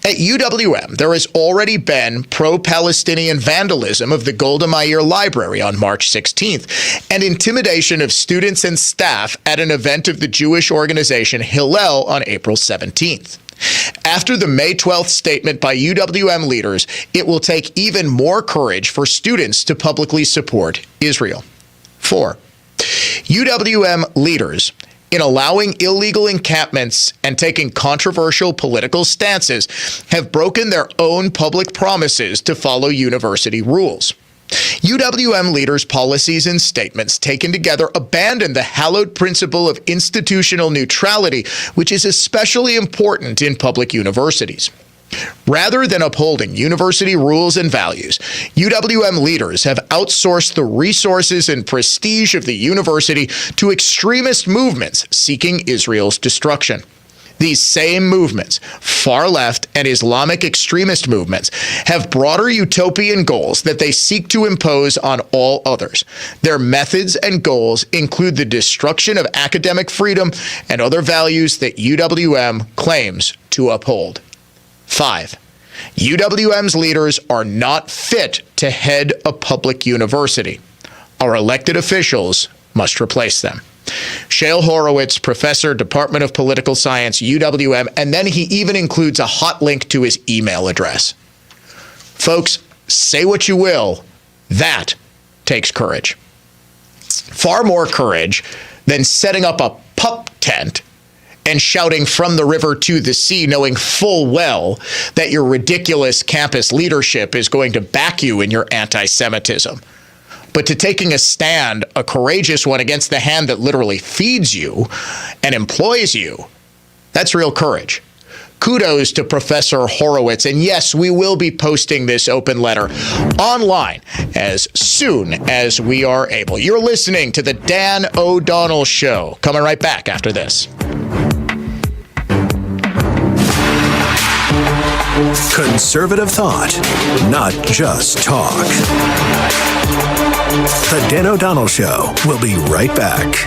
At UWM, there has already been pro-Palestinian vandalism of the Golda Meir Library on March 16th and intimidation of students and staff at an event of the Jewish organization Hillel on April 17th. After the May 12th statement by UWM leaders, it will take even more courage for students to publicly support Israel. 4. UWM leaders, in allowing illegal encampments and taking controversial political stances, have broken their own public promises to follow university rules. UWM leaders' policies and statements taken together abandon the hallowed principle of institutional neutrality, which is especially important in public universities. Rather than upholding university rules and values, UWM leaders have outsourced the resources and prestige of the university to extremist movements seeking Israel's destruction. These same movements, far-left and Islamic extremist movements, have broader utopian goals that they seek to impose on all others. Their methods and goals include the destruction of academic freedom and other values that UWM claims to uphold. 5. UWM's leaders are not fit to head a public university. Our elected officials must replace them. Shale Horowitz, professor, Department of Political Science, UWM, and then he even includes a hot link to his email address. Folks, say what you will, that takes courage. Far more courage than setting up a pup tent and shouting from the river to the sea, knowing full well that your ridiculous campus leadership is going to back you in your anti-Semitism. But to taking a stand, a courageous one, against the hand that literally feeds you and employs you, that's real courage. Kudos to Professor Horowitz. And yes, we will be posting this open letter online as soon as we are able. You're listening to The Dan O'Donnell Show. Coming right back after this. Conservative thought, not just talk. The Dan O'Donnell Show will be right back.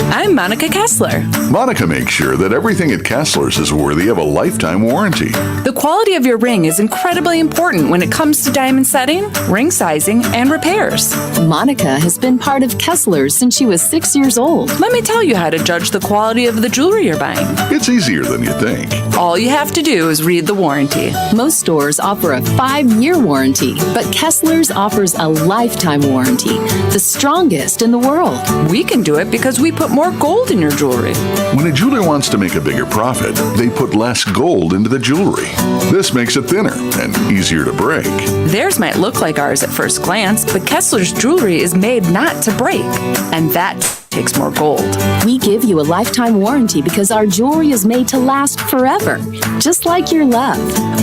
I'm Monica Kessler. Monica makes sure that everything at Kessler's is worthy of a lifetime warranty. The quality of your ring is incredibly important when it comes to diamond setting, ring sizing, and repairs. Monica has been part of Kessler's since she was 6 years old. Let me tell you how to judge the quality of the jewelry you're buying. It's easier than you think. All you have to do is read the warranty. Most stores offer a 5-year warranty, but Kessler's offers a lifetime warranty, the strongest in the world. We can do it because we put more gold in your jewelry. When a jeweler wants to make a bigger profit, they put less gold into the jewelry. This makes it thinner and easier to break. Theirs might look like ours at first glance, but Kessler's jewelry is made not to break, and that takes more gold. We give you a lifetime warranty because our jewelry is made to last forever, just like your love.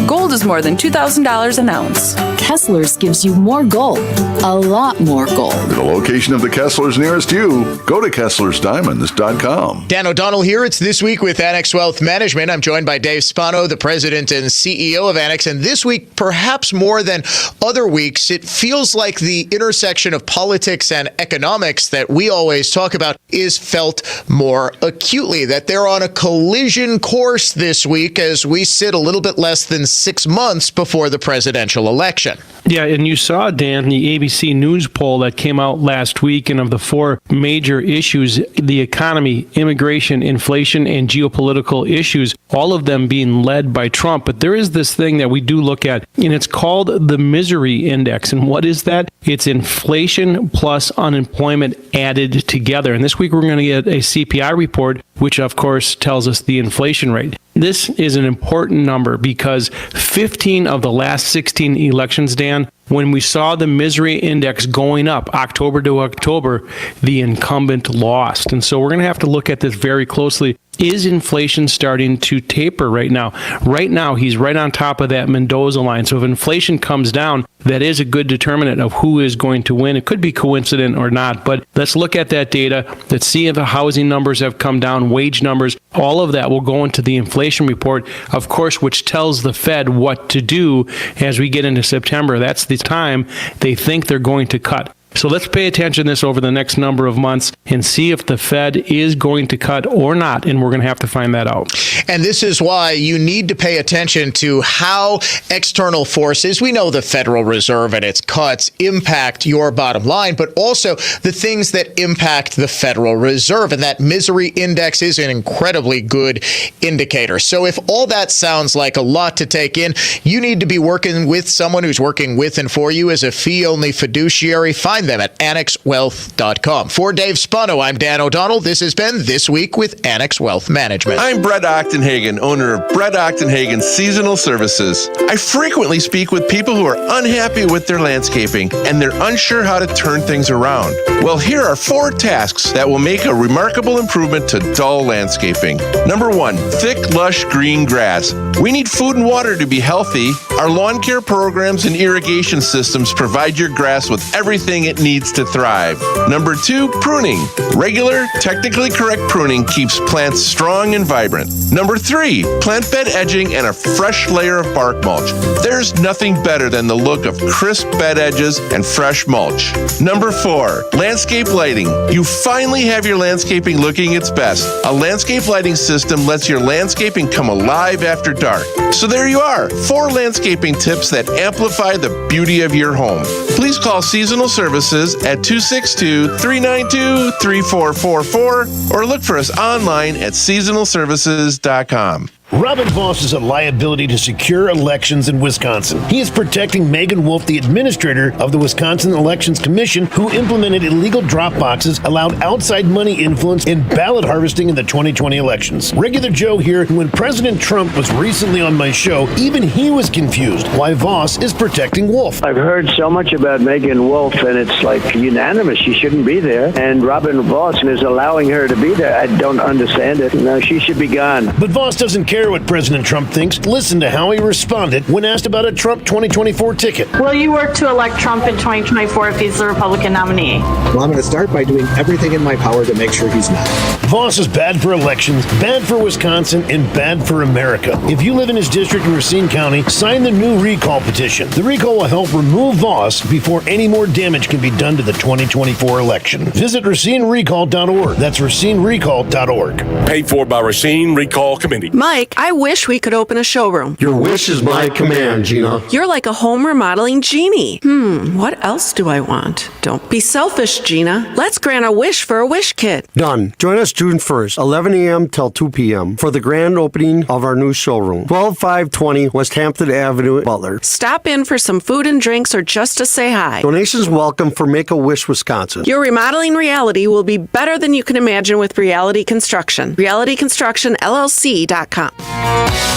Gold is more than $2,000 an ounce. Kessler's gives you more gold, a lot more gold. For the location of the Kessler's nearest you, go to KesslersDiamonds.com. Dan O'Donnell here. It's This Week with Annex Wealth Management. I'm joined by Dave Spano, the president and CEO of Annex. And this week, perhaps more than other weeks, it feels like the intersection of politics and economics that we always talk about is felt more acutely, that they're on a collision course this week as we sit a little bit less than 6 months before the presidential election. Yeah, and you saw, Dan, the ABC News poll that came out last week, and of the 4 major issues, the economy, immigration, inflation, and geopolitical issues, all of them being led by Trump. But there is this thing that we do look at, and it's called the misery index. And what is that? It's inflation plus unemployment added together. And this week we're going to get a CPI report, which of course tells us the inflation rate. This is an important number because 15 of the last 16 elections, Dan, when we saw the misery index going up October to October, the incumbent lost. And so we're going to have to look at this very closely. Is inflation starting to taper right now? Right now, he's right on top of that Mendoza line. So if inflation comes down, that is a good determinant of who is going to win. It could be coincident or not, but let's look at that data. Let's see if the housing numbers have come down, wage numbers. All of that will go into the inflation report, of course, which tells the Fed what to do as we get into September. That's the time they think they're going to cut. So let's pay attention to this over the next number of months and see if the Fed is going to cut or not, and we're going to have to find that out. And this is why you need to pay attention to how external forces, we know the Federal Reserve and its cuts, impact your bottom line, but also the things that impact the Federal Reserve. And that misery index is an incredibly good indicator. So if all that sounds like a lot to take in, you need to be working with someone who's working with and for you as a fee-only fiduciary. Find them at annexwealth.com. For Dave Spano, I'm Dan O'Donnell. This has been This Week with Annex Wealth Management. I'm Brett Ochtenhagen, owner of Brett Ochtenhagen Seasonal Services. I frequently speak with people who are unhappy with their landscaping and they're unsure how to turn things around. Well, here are 4 tasks that will make a remarkable improvement to dull landscaping. Number 1, thick, lush green grass. We need food and water to be healthy. Our lawn care programs and irrigation systems provide your grass with everything it needs to thrive. Number 2, pruning. Regular, technically correct pruning keeps plants strong and vibrant. Number 3, plant bed edging and a fresh layer of bark mulch. There's nothing better than the look of crisp bed edges and fresh mulch. Number 4, landscape lighting. You finally have your landscaping looking its best. A landscape lighting system lets your landscaping come alive after dark. So there you are, 4 landscaping tips that amplify the beauty of your home. Please please call Seasonal Services at 262-392-3444 or look for us online at seasonalservices.com. Robin Vos is a liability to secure elections in Wisconsin. He is protecting Megan Wolf, the administrator of the Wisconsin Elections Commission, who implemented illegal drop boxes, allowed outside money influence, and ballot harvesting in the 2020 elections. Regular Joe here. When President Trump was recently on my show, even he was confused why Vos is protecting Wolf. I've heard so much about Megan Wolf, and it's like unanimous. She shouldn't be there. And Robin Vos is allowing her to be there. I don't understand it. No, she should be gone. But Vos doesn't care what President Trump thinks. Listen to how he responded when asked about a Trump 2024 ticket. Will you work to elect Trump in 2024 if he's the Republican nominee? Well, I'm going to start by doing everything in my power to make sure he's not. Vos is bad for elections, bad for Wisconsin, and bad for America. If you live in his district in Racine County, sign the new recall petition. The recall will help remove Vos before any more damage can be done to the 2024 election. Visit RacineRecall.org. That's RacineRecall.org. Paid for by Racine Recall Committee. Mike, I wish we could open a showroom. Your wish is my command, Gina. You're like a home remodeling genie. What else do I want? Don't be selfish, Gina. Let's grant a wish for a wish kit. Done. Join us June 1st, 11 a.m. till 2 p.m. for the grand opening of our new showroom. 12520 West Hampton Avenue, Butler. Stop in for some food and drinks or just to say hi. Donations welcome for Make-A-Wish Wisconsin. Your remodeling reality will be better than you can imagine with Reality Construction. RealityConstructionLLC.com.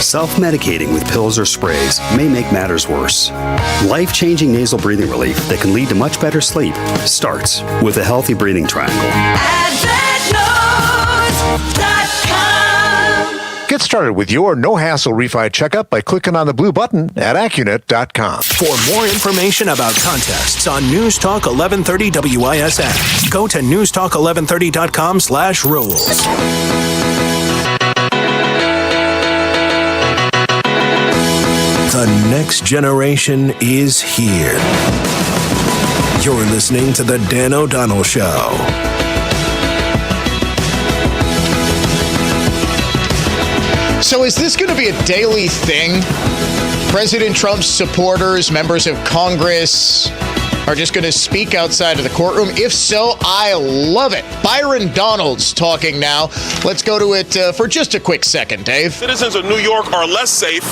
Self-medicating with pills or sprays may make matters worse. Life-changing nasal breathing relief that can lead to much better sleep starts with a healthy breathing triangle. Get started with your no-hassle refi checkup by clicking on the blue button at Accunet.com. For more information about contests on News Talk 1130 WISN, go to newstalk1130.com/rules. The next generation is here. You're listening to The Dan O'Donnell Show. So is this going to be a daily thing? President Trump's supporters, members of Congress, are just going to speak outside of the courtroom? If so, I love it. Byron Donald's talking now. Let's go to it for just a quick second, Dave. Citizens of New York are less safe,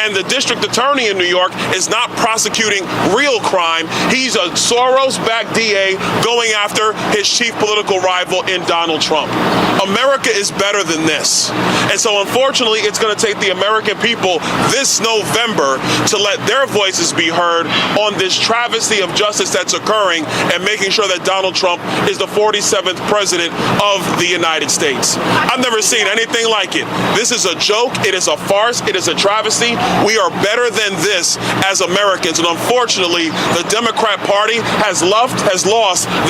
and the district attorney in New York is not prosecuting real crime. He's a Soros-backed DA going after his chief political rival in Donald Trump. America is better than this. And so, unfortunately, it's going to take the American people this November to let their voices be heard on this travesty of justice that's occurring and making sure that Donald Trump is the 47th president of the United States. I've never seen anything like it. This is a joke. It is a farce. It is a travesty. We are better than this as Americans. And unfortunately, the Democrat Party has lost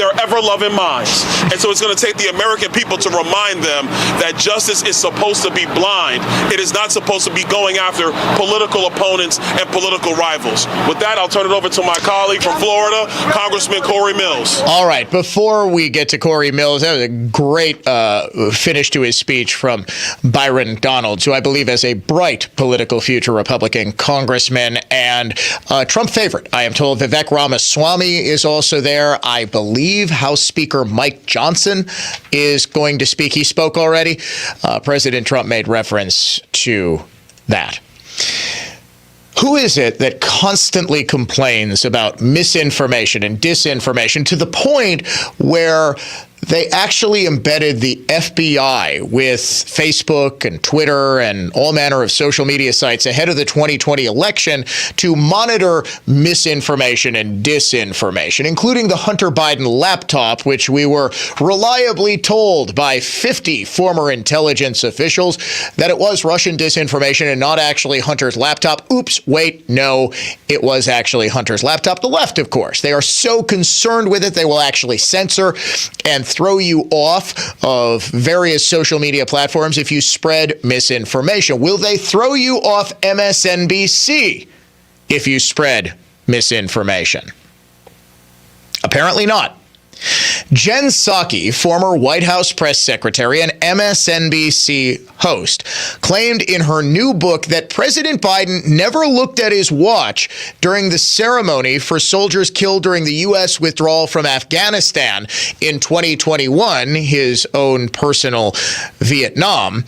their ever-loving minds. And so it's going to take the American people to remind them that justice is supposed to be blind. It is not supposed to be going after political opponents and political rivals. With that, I'll turn it over to my colleague from Florida, Congressman Corey Mills. All right, before we get to Corey Mills, that was a great finish to his speech from Byron Donalds, who I believe has a bright political future, Republican congressman and Trump favorite. I am told Vivek Ramaswamy is also there. I believe House Speaker Mike Johnson is going to speak. He spoke already. President Trump made reference to that. Who is it that constantly complains about misinformation and disinformation to the point where they actually embedded the FBI with Facebook and Twitter and all manner of social media sites ahead of the 2020 election to monitor misinformation and disinformation, including the Hunter Biden laptop, which we were reliably told by 50 former intelligence officials that it was Russian disinformation and not actually Hunter's laptop. Oops, wait, no, it was actually Hunter's laptop. The left, of course, they are so concerned with it, they will actually censor and throw you off of various social media platforms if you spread misinformation. Will they throw you off MSNBC if you spread misinformation? Apparently not. Jen Psaki, former White House press secretary and MSNBC host, claimed in her new book that President Biden never looked at his watch during the ceremony for soldiers killed during the U.S. withdrawal from Afghanistan in 2021, his own personal Vietnam.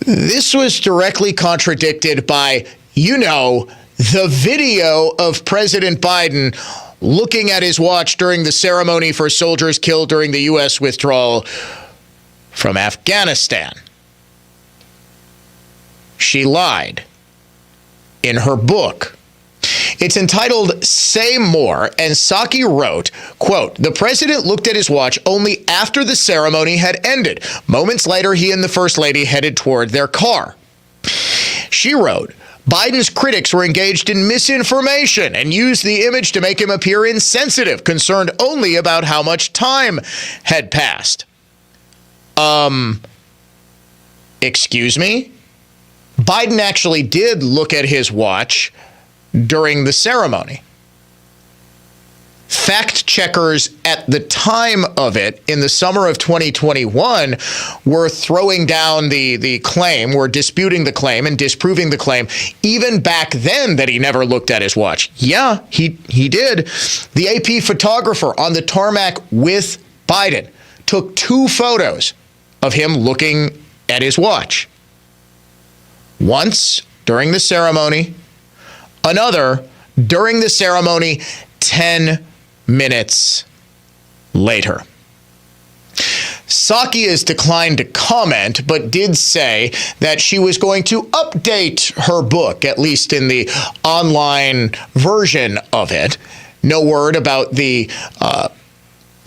This was directly contradicted by, the video of President Biden looking at his watch during the ceremony for soldiers killed during the U.S. withdrawal from Afghanistan. She lied in her book. It's entitled Say More, and Psaki wrote, quote, "The president looked at his watch only after the ceremony had ended. Moments later, he and the First Lady headed toward their car." She wrote, "Biden's critics were engaged in misinformation and used the image to make him appear insensitive, concerned only about how much time had passed." Excuse me? Biden actually did look at his watch during the ceremony. Fact checkers at the time of it, in the summer of 2021, were throwing down the claim, were disputing the claim and disproving the claim, even back then, that he never looked at his watch. Yeah, he did. The AP photographer on the tarmac with Biden took 2 photos of him looking at his watch. Once during the ceremony, another during the ceremony 10 minutes later. Psaki has declined to comment, but did say that she was going to update her book, at least in the online version of it. No word about the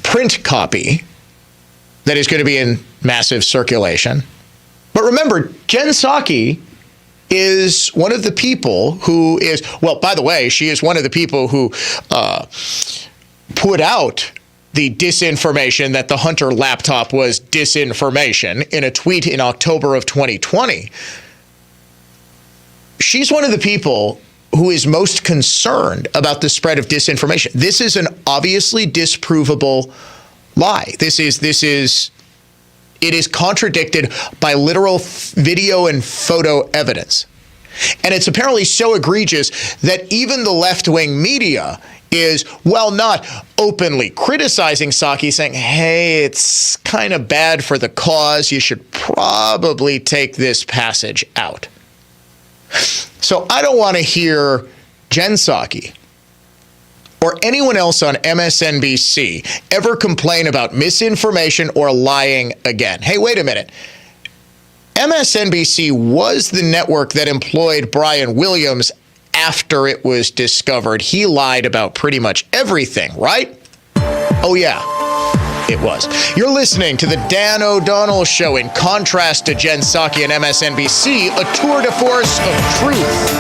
print copy that is going to be in massive circulation. But remember, Jen Psaki is one of the people who is, well, by the way, she is one of the people who put out the disinformation that the Hunter laptop was disinformation in a tweet in October of 2020. She's one of the people who is most concerned about the spread of disinformation. This is an obviously disprovable lie. It is contradicted by literal video and photo evidence. And it's apparently so egregious that even the left-wing media is, well, not openly criticizing Psaki, saying, hey, it's kind of bad for the cause. You should probably take this passage out. So I don't want to hear Jen Psaki or anyone else on MSNBC ever complain about misinformation or lying again. Hey, wait a minute. MSNBC was the network that employed Brian Williams after it was discovered he lied about pretty much everything, right? Oh, yeah, it was. You're listening to the Dan O'Donnell Show. In contrast to Jen Psaki and MSNBC, a tour de force of truth.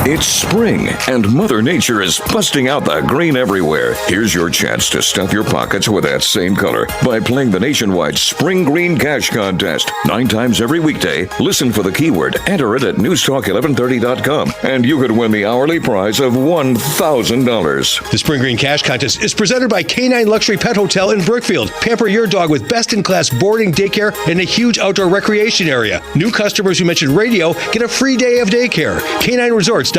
It's spring, and Mother Nature is busting out the green everywhere. Here's your chance to stuff your pockets with that same color by playing the nationwide Spring Green Cash Contest. 9 times every weekday, listen for the keyword, enter it at newstalk1130.com, and you could win the hourly prize of $1,000. The Spring Green Cash Contest is presented by Canine Luxury Pet Hotel in Brookfield. Pamper your dog with best-in-class boarding, daycare, and a huge outdoor recreation area. New customers who mention radio get a free day of daycare. CanineResorts.com.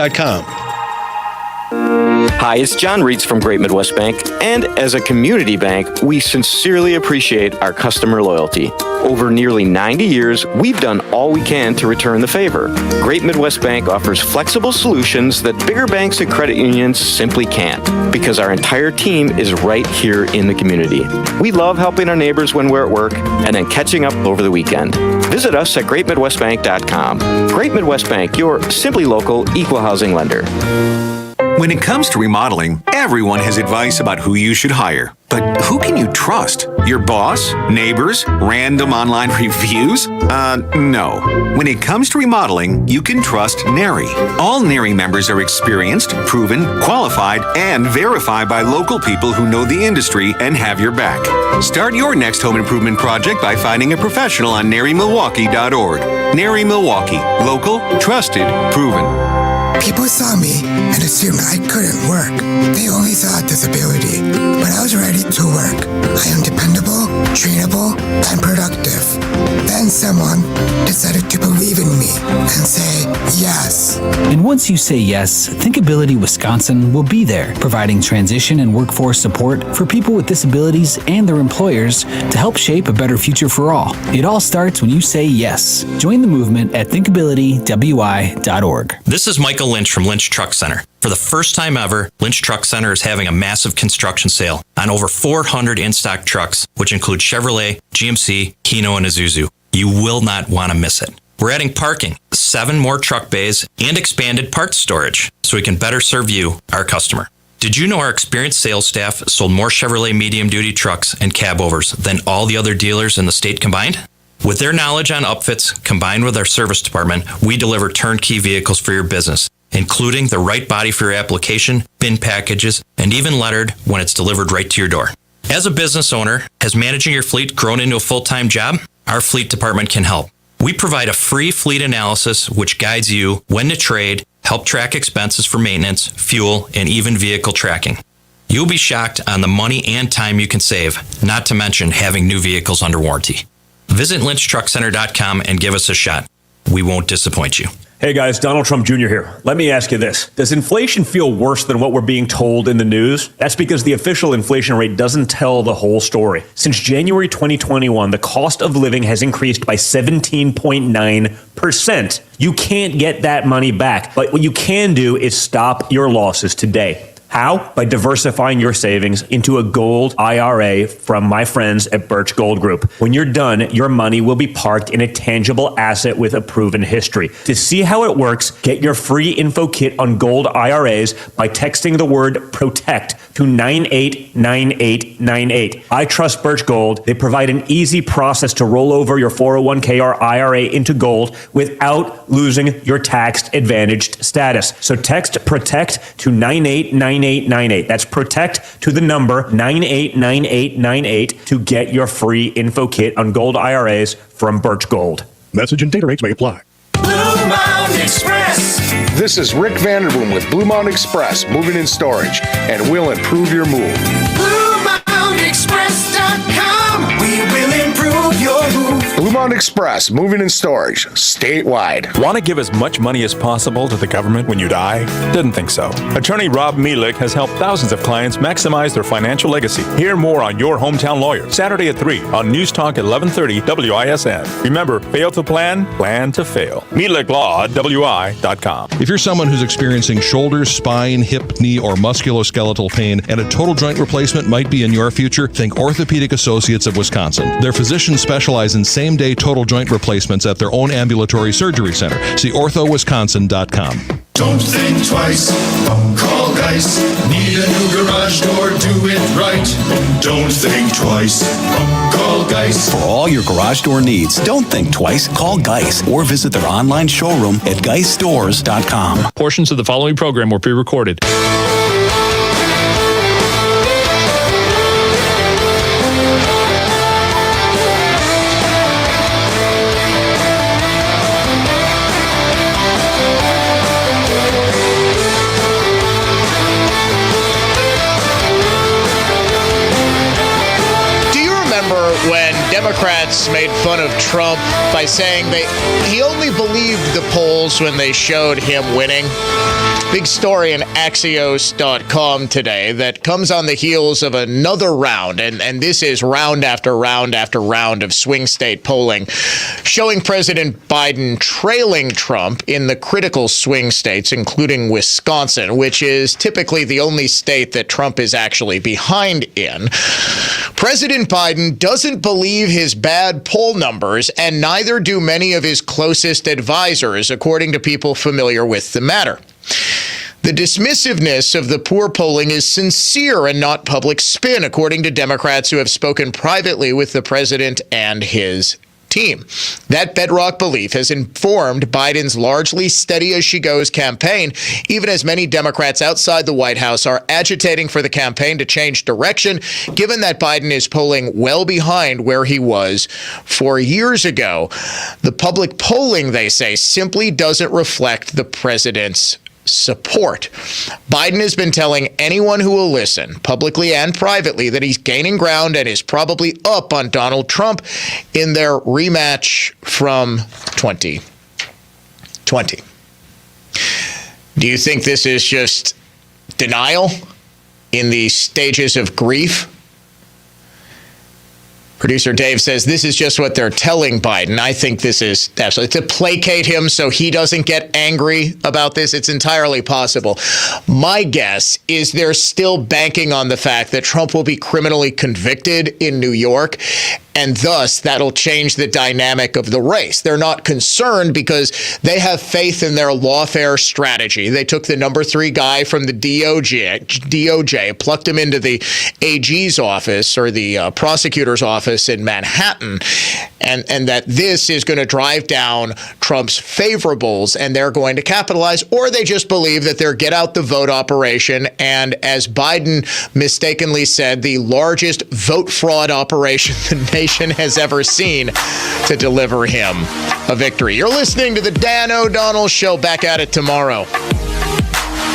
Hi, it's John Reitz from Great Midwest Bank, and as a community bank, we sincerely appreciate our customer loyalty. Over nearly 90 years, we've done all we can to return the favor. Great Midwest Bank offers flexible solutions that bigger banks and credit unions simply can't, because our entire team is right here in the community. We love helping our neighbors when we're at work and then catching up over the weekend. Visit us at greatmidwestbank.com. Great Midwest Bank, your simply local equal housing lender. When it comes to remodeling, everyone has advice about who you should hire. But who can you trust? Your boss? Neighbors? Random online reviews? No. When it comes to remodeling, you can trust NARI. All NARI members are experienced, proven, qualified, and verified by local people who know the industry and have your back. Start your next home improvement project by finding a professional on NARIMilwaukee.org. NARI Milwaukee. Local, trusted, proven. People saw me and assumed I couldn't work. They only saw disability, but I was ready to work. I am dependable, trainable, and productive. Then someone decided to believe in me and say yes. And once you say yes, Thinkability Wisconsin will be there, providing transition and workforce support for people with disabilities and their employers to help shape a better future for all. It all starts when you say yes. Join the movement at thinkabilitywi.org. This is Michael Lynch from Lynch Truck Center. For the first time ever, Lynch Truck Center is having a massive construction sale on over 400 in-stock trucks, which include Chevrolet, GMC, Hino, and Isuzu. You will not want to miss it. We're adding parking, 7 more truck bays, and expanded parts storage so we can better serve you, our customer. Did you know our experienced sales staff sold more Chevrolet medium-duty trucks and cab overs than all the other dealers in the state combined? With their knowledge on upfits, combined with our service department, we deliver turnkey vehicles for your business, including the right body for your application, bin packages, and even lettered when it's delivered right to your door. As a business owner, has managing your fleet grown into a full-time job? Our fleet department can help. We provide a free fleet analysis which guides you when to trade, help track expenses for maintenance, fuel, and even vehicle tracking. You'll be shocked on the money and time you can save, not to mention having new vehicles under warranty. Visit lynchtruckcenter.com and give us a shot. We won't disappoint you. Hey guys, Donald Trump Jr. here. Let me ask you this. Does inflation feel worse than what we're being told in the news? That's because the official inflation rate doesn't tell the whole story. Since January 2021, the cost of living has increased by 17.9%. You can't get that money back, but what you can do is stop your losses today. How? By diversifying your savings into a gold IRA from my friends at Birch Gold Group. When you're done, your money will be parked in a tangible asset with a proven history. To see how it works, get your free info kit on gold IRAs by texting the word PROTECT to 989898. I trust Birch Gold. They provide an easy process to roll over your 401k or IRA into gold without losing your tax advantaged status. So text PROTECT to 989898. That's PROTECT to the number 989898 to get your free info kit on gold IRAs from Birch Gold. Message and data rates may apply. Blue Mountain Express. This is Rick Vanderboom with Blue Mountain Express, moving and storage, and we'll improve your move. BlueMountainExpress.com. We will improve your move. Blue Mountain Express, moving and storage, statewide. Want to give as much money as possible to the government when you die? Didn't think so. Attorney Rob Mielek has helped thousands of clients maximize their financial legacy. Hear more on Your Hometown Lawyer, Saturday at 3 on News Talk 1130 WISN. Remember, fail to plan, plan to fail. MielekLaw@wi.com. If you're someone who's experiencing shoulder, spine, hip, knee, or musculoskeletal pain and a total joint replacement might be in your future, think Orthopedic Associates of Wisconsin. Their physicians specialize in same-day total joint replacements at their own ambulatory surgery center. See orthowisconsin.com. Don't think twice. Call Geis. Need a new garage door? Do it right. Don't think twice. Call Geis. For all your garage door needs, don't think twice. Call Geis or visit their online showroom at geisstores.com. Portions of the following program were pre-recorded. When Democrats made fun of Trump by saying he only believed the polls when they showed him winning. Big story in Axios.com today that comes on the heels of another round, and this is round after round after round of swing state polling, showing President Biden trailing Trump in the critical swing states, including Wisconsin, which is typically the only state that Trump is actually behind in. President Biden doesn't believe his bad poll numbers, and neither do many of his closest advisors, according to people familiar with the matter. The dismissiveness of the poor polling is sincere and not public spin, according to Democrats who have spoken privately with the president and his team. That bedrock belief has informed Biden's largely steady-as-she-goes campaign, even as many Democrats outside the White House are agitating for the campaign to change direction, given that Biden is polling well behind where he was 4 years ago. The public polling, they say, simply doesn't reflect the president's support. Biden has been telling anyone who will listen, publicly and privately, that he's gaining ground and is probably up on Donald Trump in their rematch from 2020. Do you think this is just denial in the stages of grief? Producer Dave says this is just what they're telling Biden. I think this is absolutely to placate him so he doesn't get angry about this. It's entirely possible. My guess is they're still banking on the fact that Trump will be criminally convicted in New York, and thus that'll change the dynamic of the race. They're not concerned because they have faith in their lawfare strategy. They took the number 3 guy from the DOJ, plucked him into the AG's office or the prosecutor's office in Manhattan, and that this is going to drive down Trump's favorables and they're going to capitalize, or they just believe that they're get out the vote operation, and as Biden mistakenly said, the largest vote fraud operation the nation has ever seen to deliver him a victory. You're listening to the Dan O'Donnell Show. Back at it tomorrow.